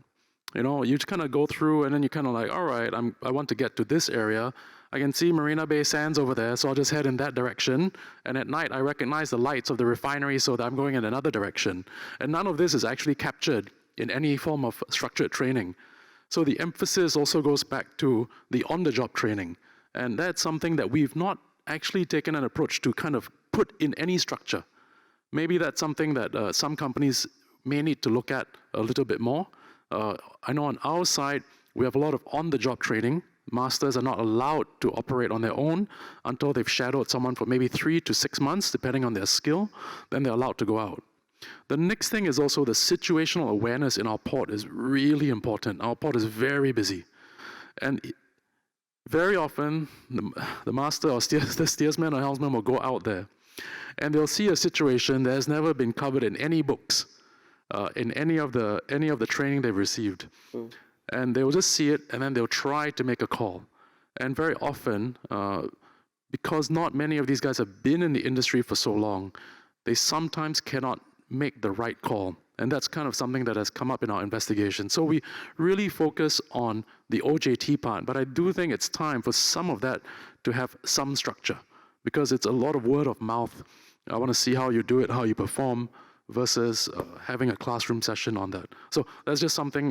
You know, you just kind of go through and then you kind of like, all right, I want to get to this area. I can see Marina Bay Sands over there, so I'll just head in that direction. And at night, I recognize the lights of the refinery, so that I'm going in another direction. And none of this is actually captured in any form of structured training. So the emphasis also goes back to the on-the-job training. And that's something that we've not actually taken an approach to kind of put in any structure. Maybe that's something that some companies may need to look at a little bit more. I know on our side, we have a lot of on-the-job training. Masters are not allowed to operate on their own until they've shadowed someone for maybe 3 to 6 months, depending on their skill. Then they're allowed to go out. The next thing is also the situational awareness in our port is really important. Our port is very busy. And very often, the master or the steersman or helmsman will go out there and they'll see a situation that has never been covered in any books, in any of the training they've received. And they'll just see it and then they'll try to make a call. And very often, because not many of these guys have been in the industry for so long, they sometimes cannot make the right call. And that's kind of something that has come up in our investigation. So we really focus on the OJT part, but I do think it's time for some of that to have some structure, because it's a lot of word of mouth. I want to see how you do it, how you perform, versus having a classroom session on that. So that's just something,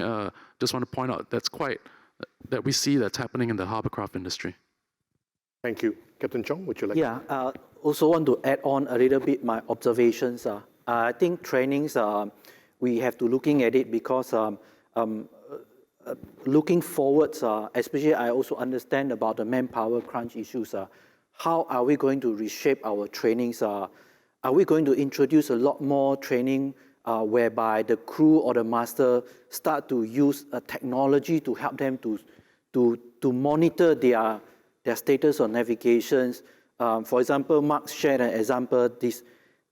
just want to point out, that we see that's happening in the harborcraft industry. Thank you. Captain Chong, would you like Yeah, also want to add on a little bit my observations. I think trainings, we have to looking at it because looking forwards, especially I also understand about the manpower crunch issues. How are we going to reshape our trainings? Are we going to introduce a lot more training whereby the crew or the master start to use technology to help them to monitor their status on navigations? For example, Mark shared an example,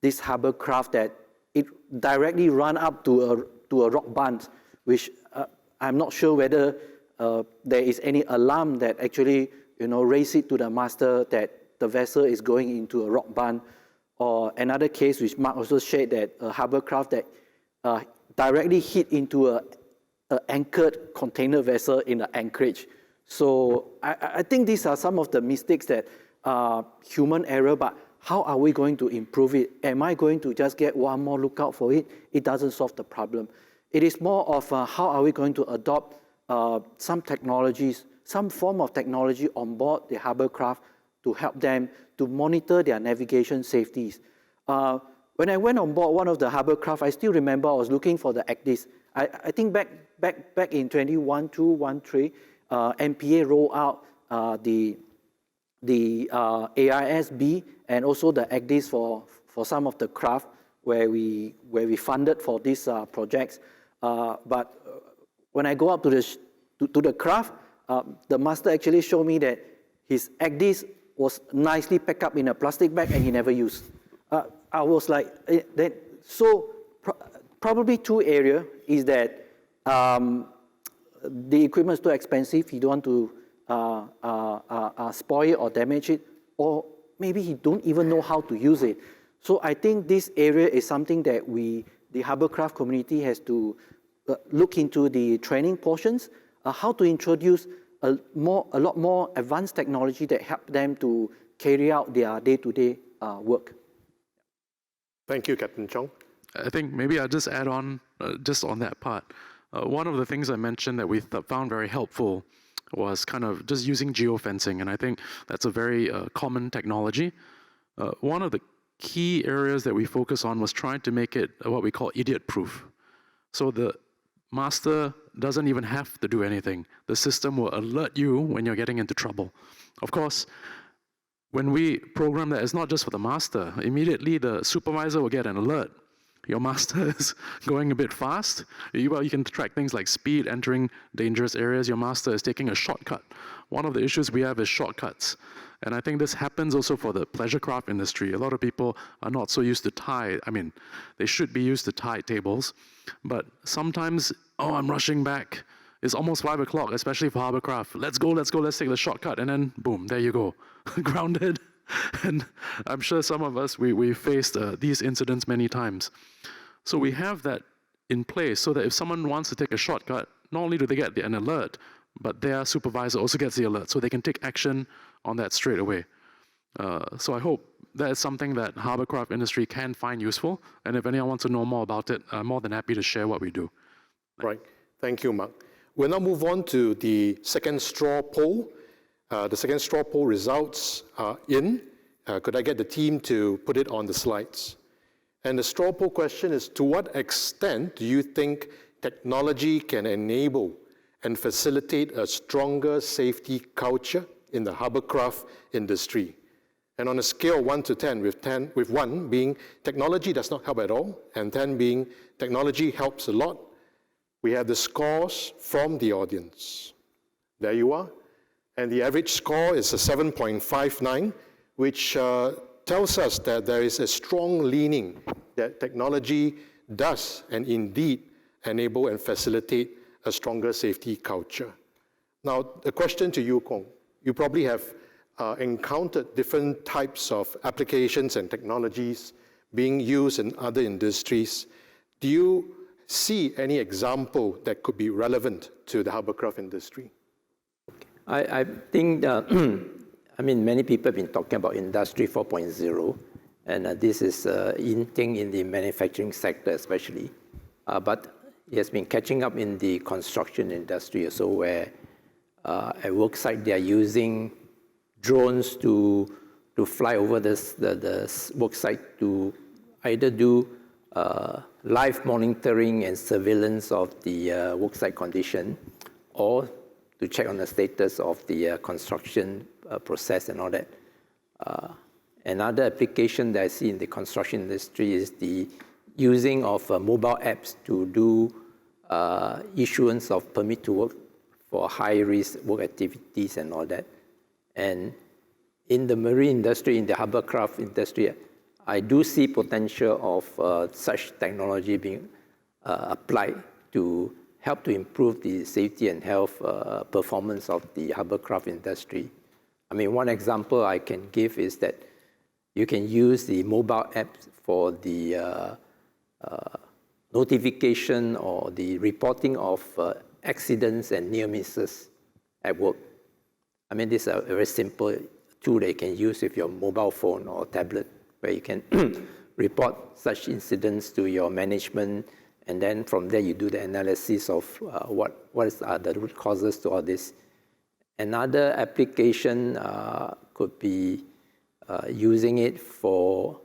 this harbour craft that it directly run up to a rock bund, which I'm not sure whether there is any alarm that actually raise it to the master that the vessel is going into a rock bund. Or another case which Mark also shared, that a harbour craft that directly hit into a anchored container vessel in an anchorage. So I think these are some of the mistakes that are human error, but how are we going to improve it? Am I going to just get one more lookout for it? It doesn't solve the problem. It is more of how are we going to adopt some technologies, some form of technology on board the harbour craft to help them to monitor their navigation safeties. When I went on board one of the harbour craft, I still remember I was looking for the ACDIS. I think back in 2012-13, MPA rolled out the AISB and also the ACDIS for some of the craft where we funded for these projects. But when I go up to the craft, the master actually showed me that his ACDIS was nicely packed up in a plastic bag and he never used. I was like, probably two areas is that the equipment is too expensive, you don't want to spoil it or damage it, or maybe he don't even know how to use it. So I think this area is something that the harbourcraft community has to look into the training portions, how to introduce a lot more advanced technology that help them to carry out their day-to-day work. Thank you, Captain Chong. I think maybe I'll just add on, just on that part. One of the things I mentioned that we found very helpful was kind of just using geofencing, and I think that's a very common technology. One of the key areas that we focus on was trying to make it what we call idiot-proof. So the master doesn't even have to do anything. The system will alert you when you're getting into trouble. Of course, when we program that, it's not just for the master. Immediately, the supervisor will get an alert. Your master is going a bit fast. You can track things like speed, entering dangerous areas. Your master is taking a shortcut. One of the issues we have is shortcuts. And I think this happens also for the pleasure craft industry. A lot of people are not so used to tide. I mean, they should be used to tide tables. But sometimes, I'm rushing back. it's almost 5 o'clock, especially for Harbourcraft. Let's go, let's take the shortcut, and then boom, there you go, grounded. And I'm sure some of us, we faced these incidents many times. So we have that in place so that if someone wants to take a shortcut, not only do they get an alert, but their supervisor also gets the alert, so they can take action on that straight away. So I hope that is something that Harbourcraft industry can find useful, and if anyone wants to know more about it, I'm more than happy to share what we do. Right. Thank you, Mark. We'll now move on to the second straw poll. The second straw poll results are in. Could I get the team to put it on the slides? And the straw poll question is, to what extent do you think technology can enable and facilitate a stronger safety culture in the Harbourcraft industry? And on a scale of 1 to 10, with 1 being technology does not help at all, and 10 being technology helps a lot, we have the scores from the audience. There you are. And the average score is a 7.59, which tells us that there is a strong leaning that technology does and indeed enable and facilitate a stronger safety culture. Now, the question to you, Kong, you probably have encountered different types of applications and technologies being used in other industries. Do you see any example that could be relevant to the Harbourcraft industry? I think, I mean, many people have been talking about Industry 4.0, and this is in thing in the manufacturing sector especially. But it has been catching up in the construction industry also, where at work site they are using drones to fly over the work site to either do live monitoring and surveillance of the worksite condition, or to check on the status of the construction process and all that. Another application that I see in the construction industry is the using of mobile apps to do issuance of permit to work for high-risk work activities and all that. And in the marine industry, in the Harbourcraft industry, I do see potential of such technology being applied to help to improve the safety and health performance of the Harbourcraft industry. I mean, one example I can give is that you can use the mobile app for the notification or the reporting of accidents and near misses at work. I mean, this is a very simple tool that you can use with your mobile phone or tablet, where you can report such incidents to your management, and then from there you do the analysis of what are the root causes to all this. Another application could be using it for,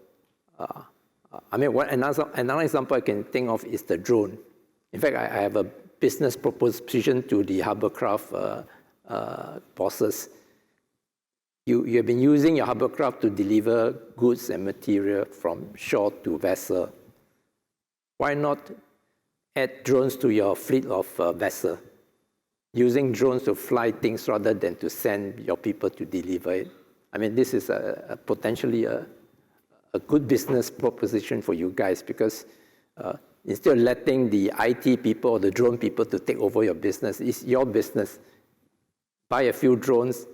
I mean, another example I can think of is the drone. In fact, I have a business proposition to the Harbourcraft bosses. You have been using your Harbourcraft to deliver goods and material from shore to vessel. Why not add drones to your fleet of vessel? Using drones to fly things rather than to send your people to deliver it. I mean, this is potentially a good business proposition for you guys, because instead of letting the IT people or the drone people to take over your business, it's your business. Buy a few drones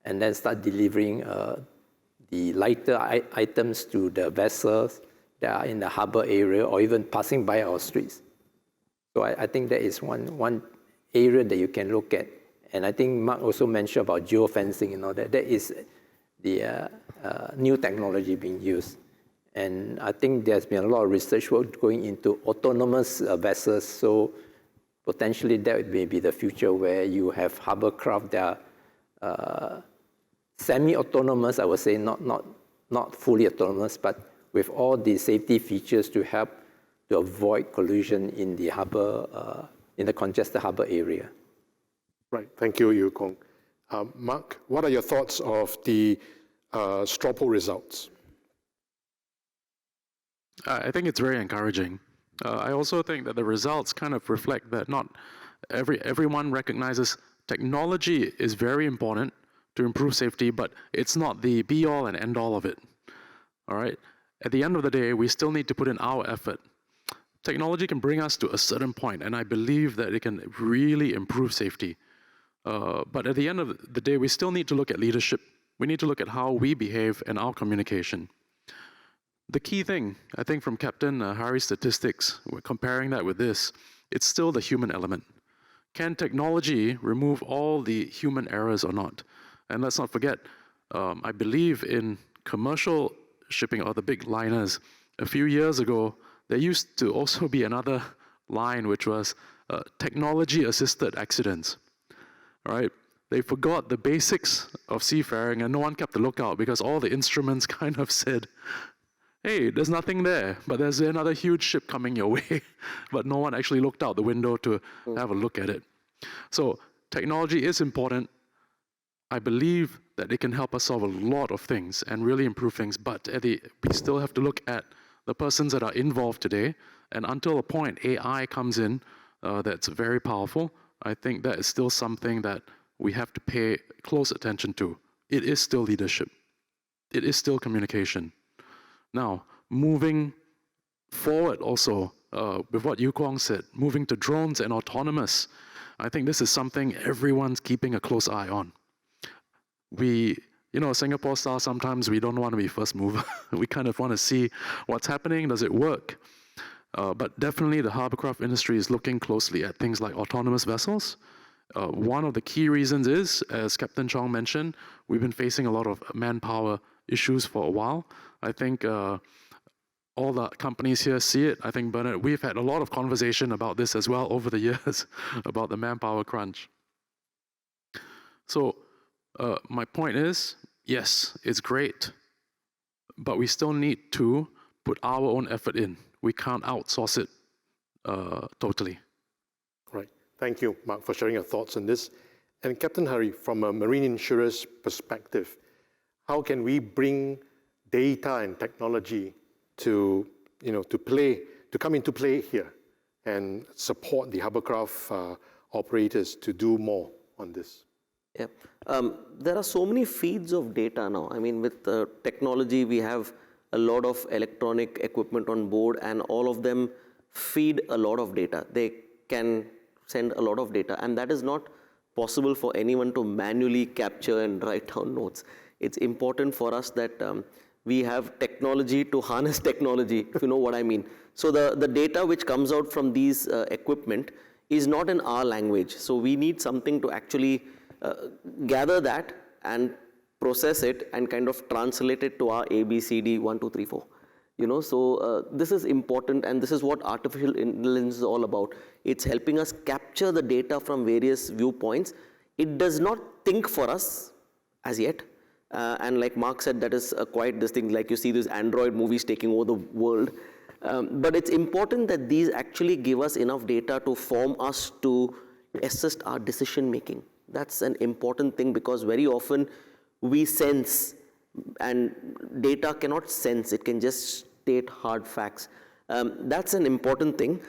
and then start delivering the lighter items to the vessels that are in the harbour area or even passing by our streets. So I think that is one area that you can look at. And I think Mark also mentioned about geofencing and all that. That is the new technology being used. And I think there's been a lot of research work going into autonomous vessels. So potentially that may be the future, where you have Harbourcraft that are semi-autonomous, I would say, not fully autonomous, but with all the safety features to help to avoid collision in the harbour, in the congested harbour area. Right, thank you, Yu Kong. Mark, what are your thoughts of the straw poll results? I think it's very encouraging. I also think that the results kind of reflect that not everyone recognizes technology is very important to improve safety, but it's not the be-all and end-all of it. All right? At the end of the day, we still need to put in our effort. technology can bring us to a certain point, and I believe that it can really improve safety. But at the end of the day, we still need to look at leadership. We need to look at how we behave and our communication. The key thing, I think, from Captain Harry's statistics, we're comparing that with this, it's still the human element. Can technology remove all the human errors or not? And let's not forget, I believe in commercial shipping, or the big liners, a few years ago, there used to also be another line, which was technology-assisted accidents, right? They forgot the basics of seafaring, and no one kept a lookout because all the instruments kind of said, hey, there's nothing there, but there's another huge ship coming your way. But no one actually looked out the window to have a look at it. So technology is important. I believe that it can help us solve a lot of things and really improve things, but we still have to look at the persons that are involved today. And until a point AI comes in that's very powerful, I think that is still something that we have to pay close attention to. It is still leadership. It is still communication. Now, moving forward also, with what Yu Kwong said, moving to drones and autonomous, I think this is something everyone's keeping a close eye on. Singapore style, sometimes we don't want to be first mover. We kind of want to see what's happening, does it work? But definitely the harborcraft industry is looking closely at things like autonomous vessels. One of the key reasons is, as Captain Chong mentioned, we've been facing a lot of manpower issues for a while. I think all the companies here see it. I think, Bernard, we've had a lot of conversation about this as well over the years, about the manpower crunch. So my point is, yes, it's great, but we still need to put our own effort in. We can't outsource it totally. Right. Thank you, Mark, for sharing your thoughts on this. And Captain Harry, from a marine insurer's perspective, how can we bring data and technology to come into play here and support the harborcraft operators to do more on this? Yeah. There are so many feeds of data now. I mean, with technology, we have a lot of electronic equipment on board, and all of them feed a lot of data. They can send a lot of data, and that is not possible for anyone to manually capture and write down notes. It's important for us that we have technology to harness technology, if you know what I mean. So the data which comes out from these equipment is not in our language. So we need something to actually gather that and process it and kind of translate it to our ABCD 1, 2, 3, 4. So this is important, and this is what artificial intelligence is all about. It's helping us capture the data from various viewpoints. It does not think for us as yet. And like Mark said, that is quite this thing, like you see these Android movies taking over the world. But it's important that these actually give us enough data to form us to assist our decision making. That's an important thing, because very often we sense, and data cannot sense, it can just state hard facts. That's an important thing.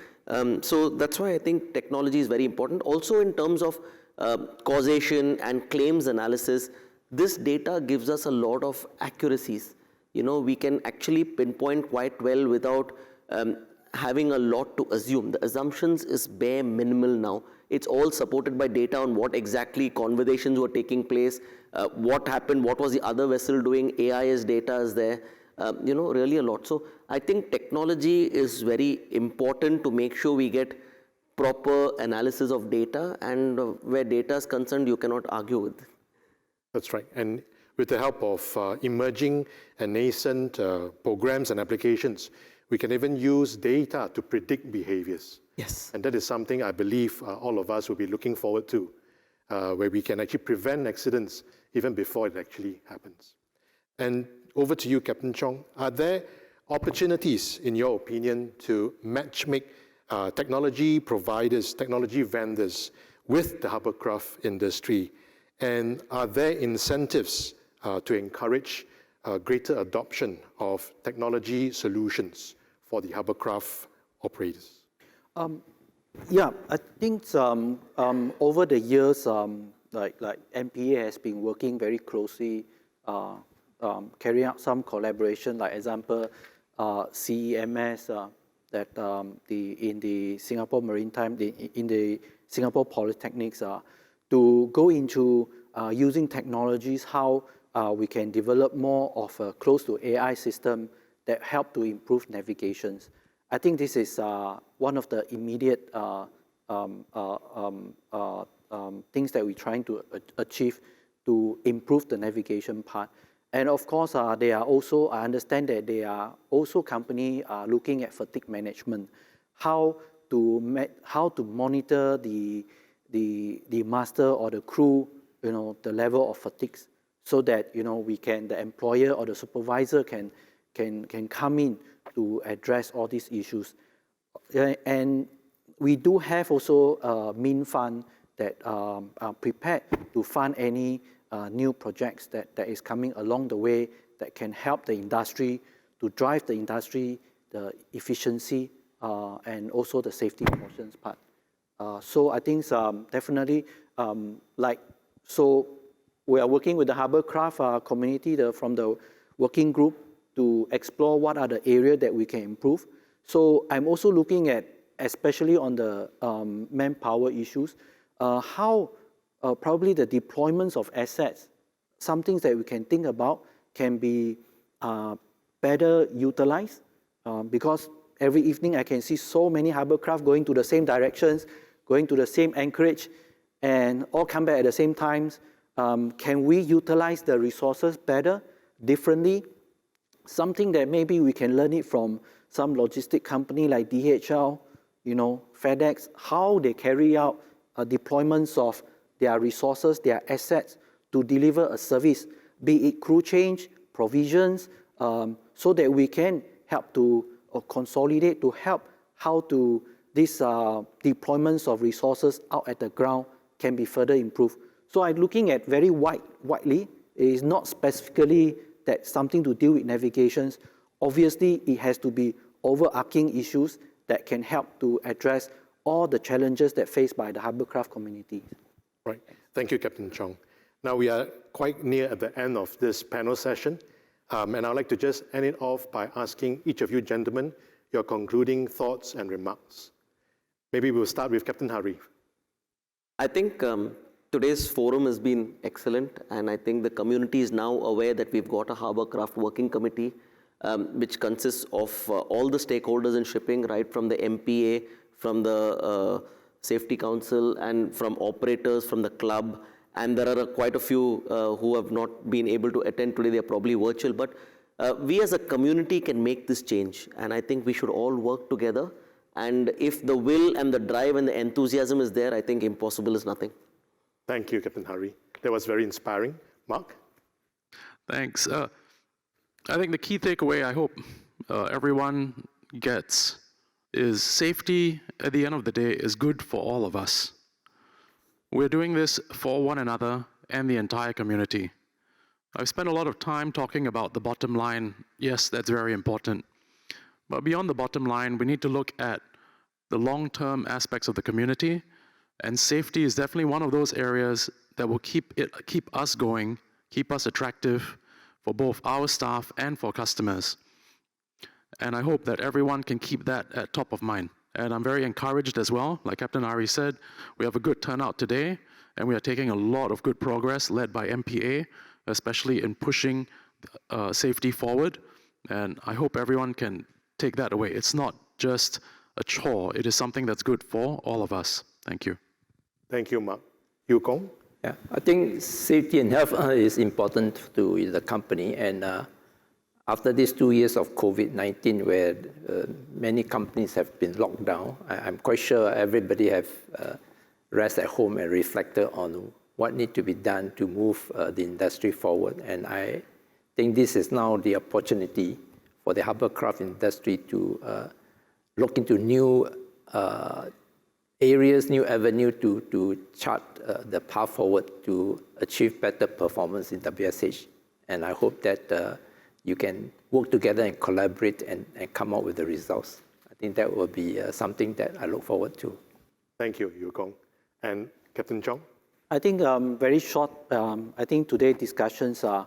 So that's why I think technology is very important. Also in terms of causation and claims analysis, this data gives us a lot of accuracies. We can actually pinpoint quite well without having a lot to assume. The assumptions is bare minimal now. It's all supported by data on what exactly conversations were taking place, what happened, what was the other vessel doing, AIS data is there, really a lot. So I think technology is very important to make sure we get proper analysis of data, and where data is concerned, you cannot argue with it. That's right. And with the help of emerging and nascent programs and applications, we can even use data to predict behaviors. Yes. And that is something I believe all of us will be looking forward to, where we can actually prevent accidents even before it actually happens. And over to you, Captain Chong. Are there opportunities, in your opinion, to matchmake technology providers, technology vendors with the harborcraft industry? And are there incentives to encourage greater adoption of technology solutions for the harborcraft operators? Yeah, I think over the years, like MPA has been working very closely, carrying out some collaboration, like example, CEMS, that in the Singapore Maritime, in the Singapore Polytechnics, to go into using technologies, how we can develop more of a close to AI system that help to improve navigations. I think this is one of the immediate things that we're trying to achieve to improve the navigation part. And of course, they are also, I understand that they are also company looking at fatigue management, how to monitor the master or the crew, the level of fatigues, so that the employer or the supervisor can come in to address all these issues. And we do have also a mean fund that are prepared to fund any new projects that is coming along the way that can help the industry to drive the industry, the efficiency, and also the safety portions part. So I think definitely, so we are working with the Harbour Craft community from the working group to explore what are the areas that we can improve. So I'm also looking at, especially on the manpower issues, how probably the deployments of assets, some things that we can think about can be better utilized, because every evening I can see so many Harbour Craft going to the same directions, going to the same anchorage, and all come back at the same times. Can we utilize the resources better, differently? Something that maybe we can learn it from some logistic company like DHL, FedEx, how they carry out deployments of their resources, their assets to deliver a service, be it crew change, provisions, so that we can help to consolidate, to help how to these deployments of resources out at the ground can be further improved. So I'm looking at very widely. It is not specifically that something to do with navigations. Obviously, it has to be overarching issues that can help to address all the challenges that faced by the Harbour Craft community. Right. Thank you, Captain Chong. Now we are quite near at the end of this panel session, and I'd like to just end it off by asking each of you gentlemen your concluding thoughts and remarks. Maybe we'll start with Captain Hari. I think today's forum has been excellent, and I think the community is now aware that we've got a Harbour Craft Working Committee, which consists of all the stakeholders in shipping, right from the MPA, from the Safety Council, and from operators, from the club. And there are quite a few who have not been able to attend today. They're probably virtual, but we as a community can make this change. And I think we should all work together. And if the will and the drive and the enthusiasm is there, I think impossible is nothing. Thank you, Captain Hari. That was very inspiring. Mark? Thanks. I think the key takeaway I hope everyone gets is safety at the end of the day is good for all of us. We're doing this for one another and the entire community. I've spent a lot of time talking about the bottom line. Yes, that's very important. But beyond the bottom line, we need to look at the long-term aspects of the community, and safety is definitely one of those areas that will keep us going, keep us attractive for both our staff and for customers. And I hope that everyone can keep that at top of mind. And I'm very encouraged as well. Like Captain Hari said, we have a good turnout today, and we are taking a lot of good progress led by MPA, especially in pushing safety forward. And I hope everyone can take that away. It's not just a chore. It is something that's good for all of us. Thank you. Thank you, Mark. Yu Kong? Yeah, I think safety and health is important to the company. And after these 2 years of COVID-19, where many companies have been locked down, I'm quite sure everybody have rest at home and reflected on what needs to be done to move the industry forward. And I think this is now the opportunity for the Harbour Craft industry to look into new areas, new avenue to chart the path forward to achieve better performance in WSH. And I hope that you can work together and collaborate and come up with the results. I think that will be something that I look forward to. Thank you, Yu Kong. And Captain Chong? I think very short, I think today's discussions are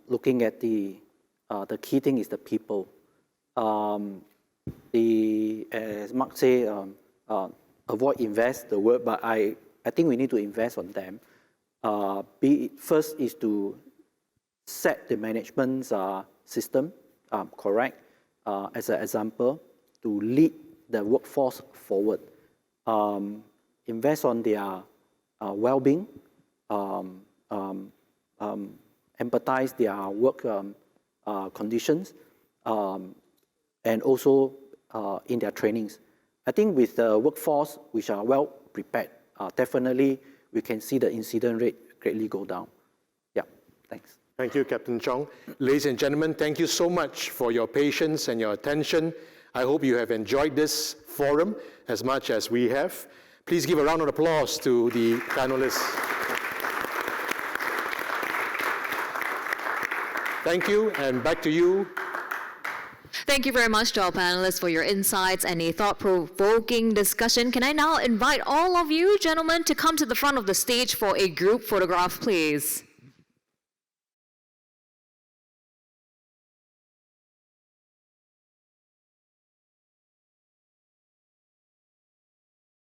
looking at the key thing is the people. as Mark say, avoid invest the word, but I think we need to invest on them. First is to set the management system correct, as an example, to lead the workforce forward. Invest on their well-being, empathize their work conditions, and also in their trainings. I think with the workforce which are well prepared, definitely we can see the incident rate greatly go down. Yeah, thanks. Thank you, Captain Chong. Ladies and gentlemen, thank you so much for your patience and your attention. I hope you have enjoyed this forum as much as we have. Please give a round of applause to the panelists. Thank you, and back to you. Thank you very much to our panelists for your insights and a thought-provoking discussion. Can I now invite all of you, gentlemen, to come to the front of the stage for a group photograph, please?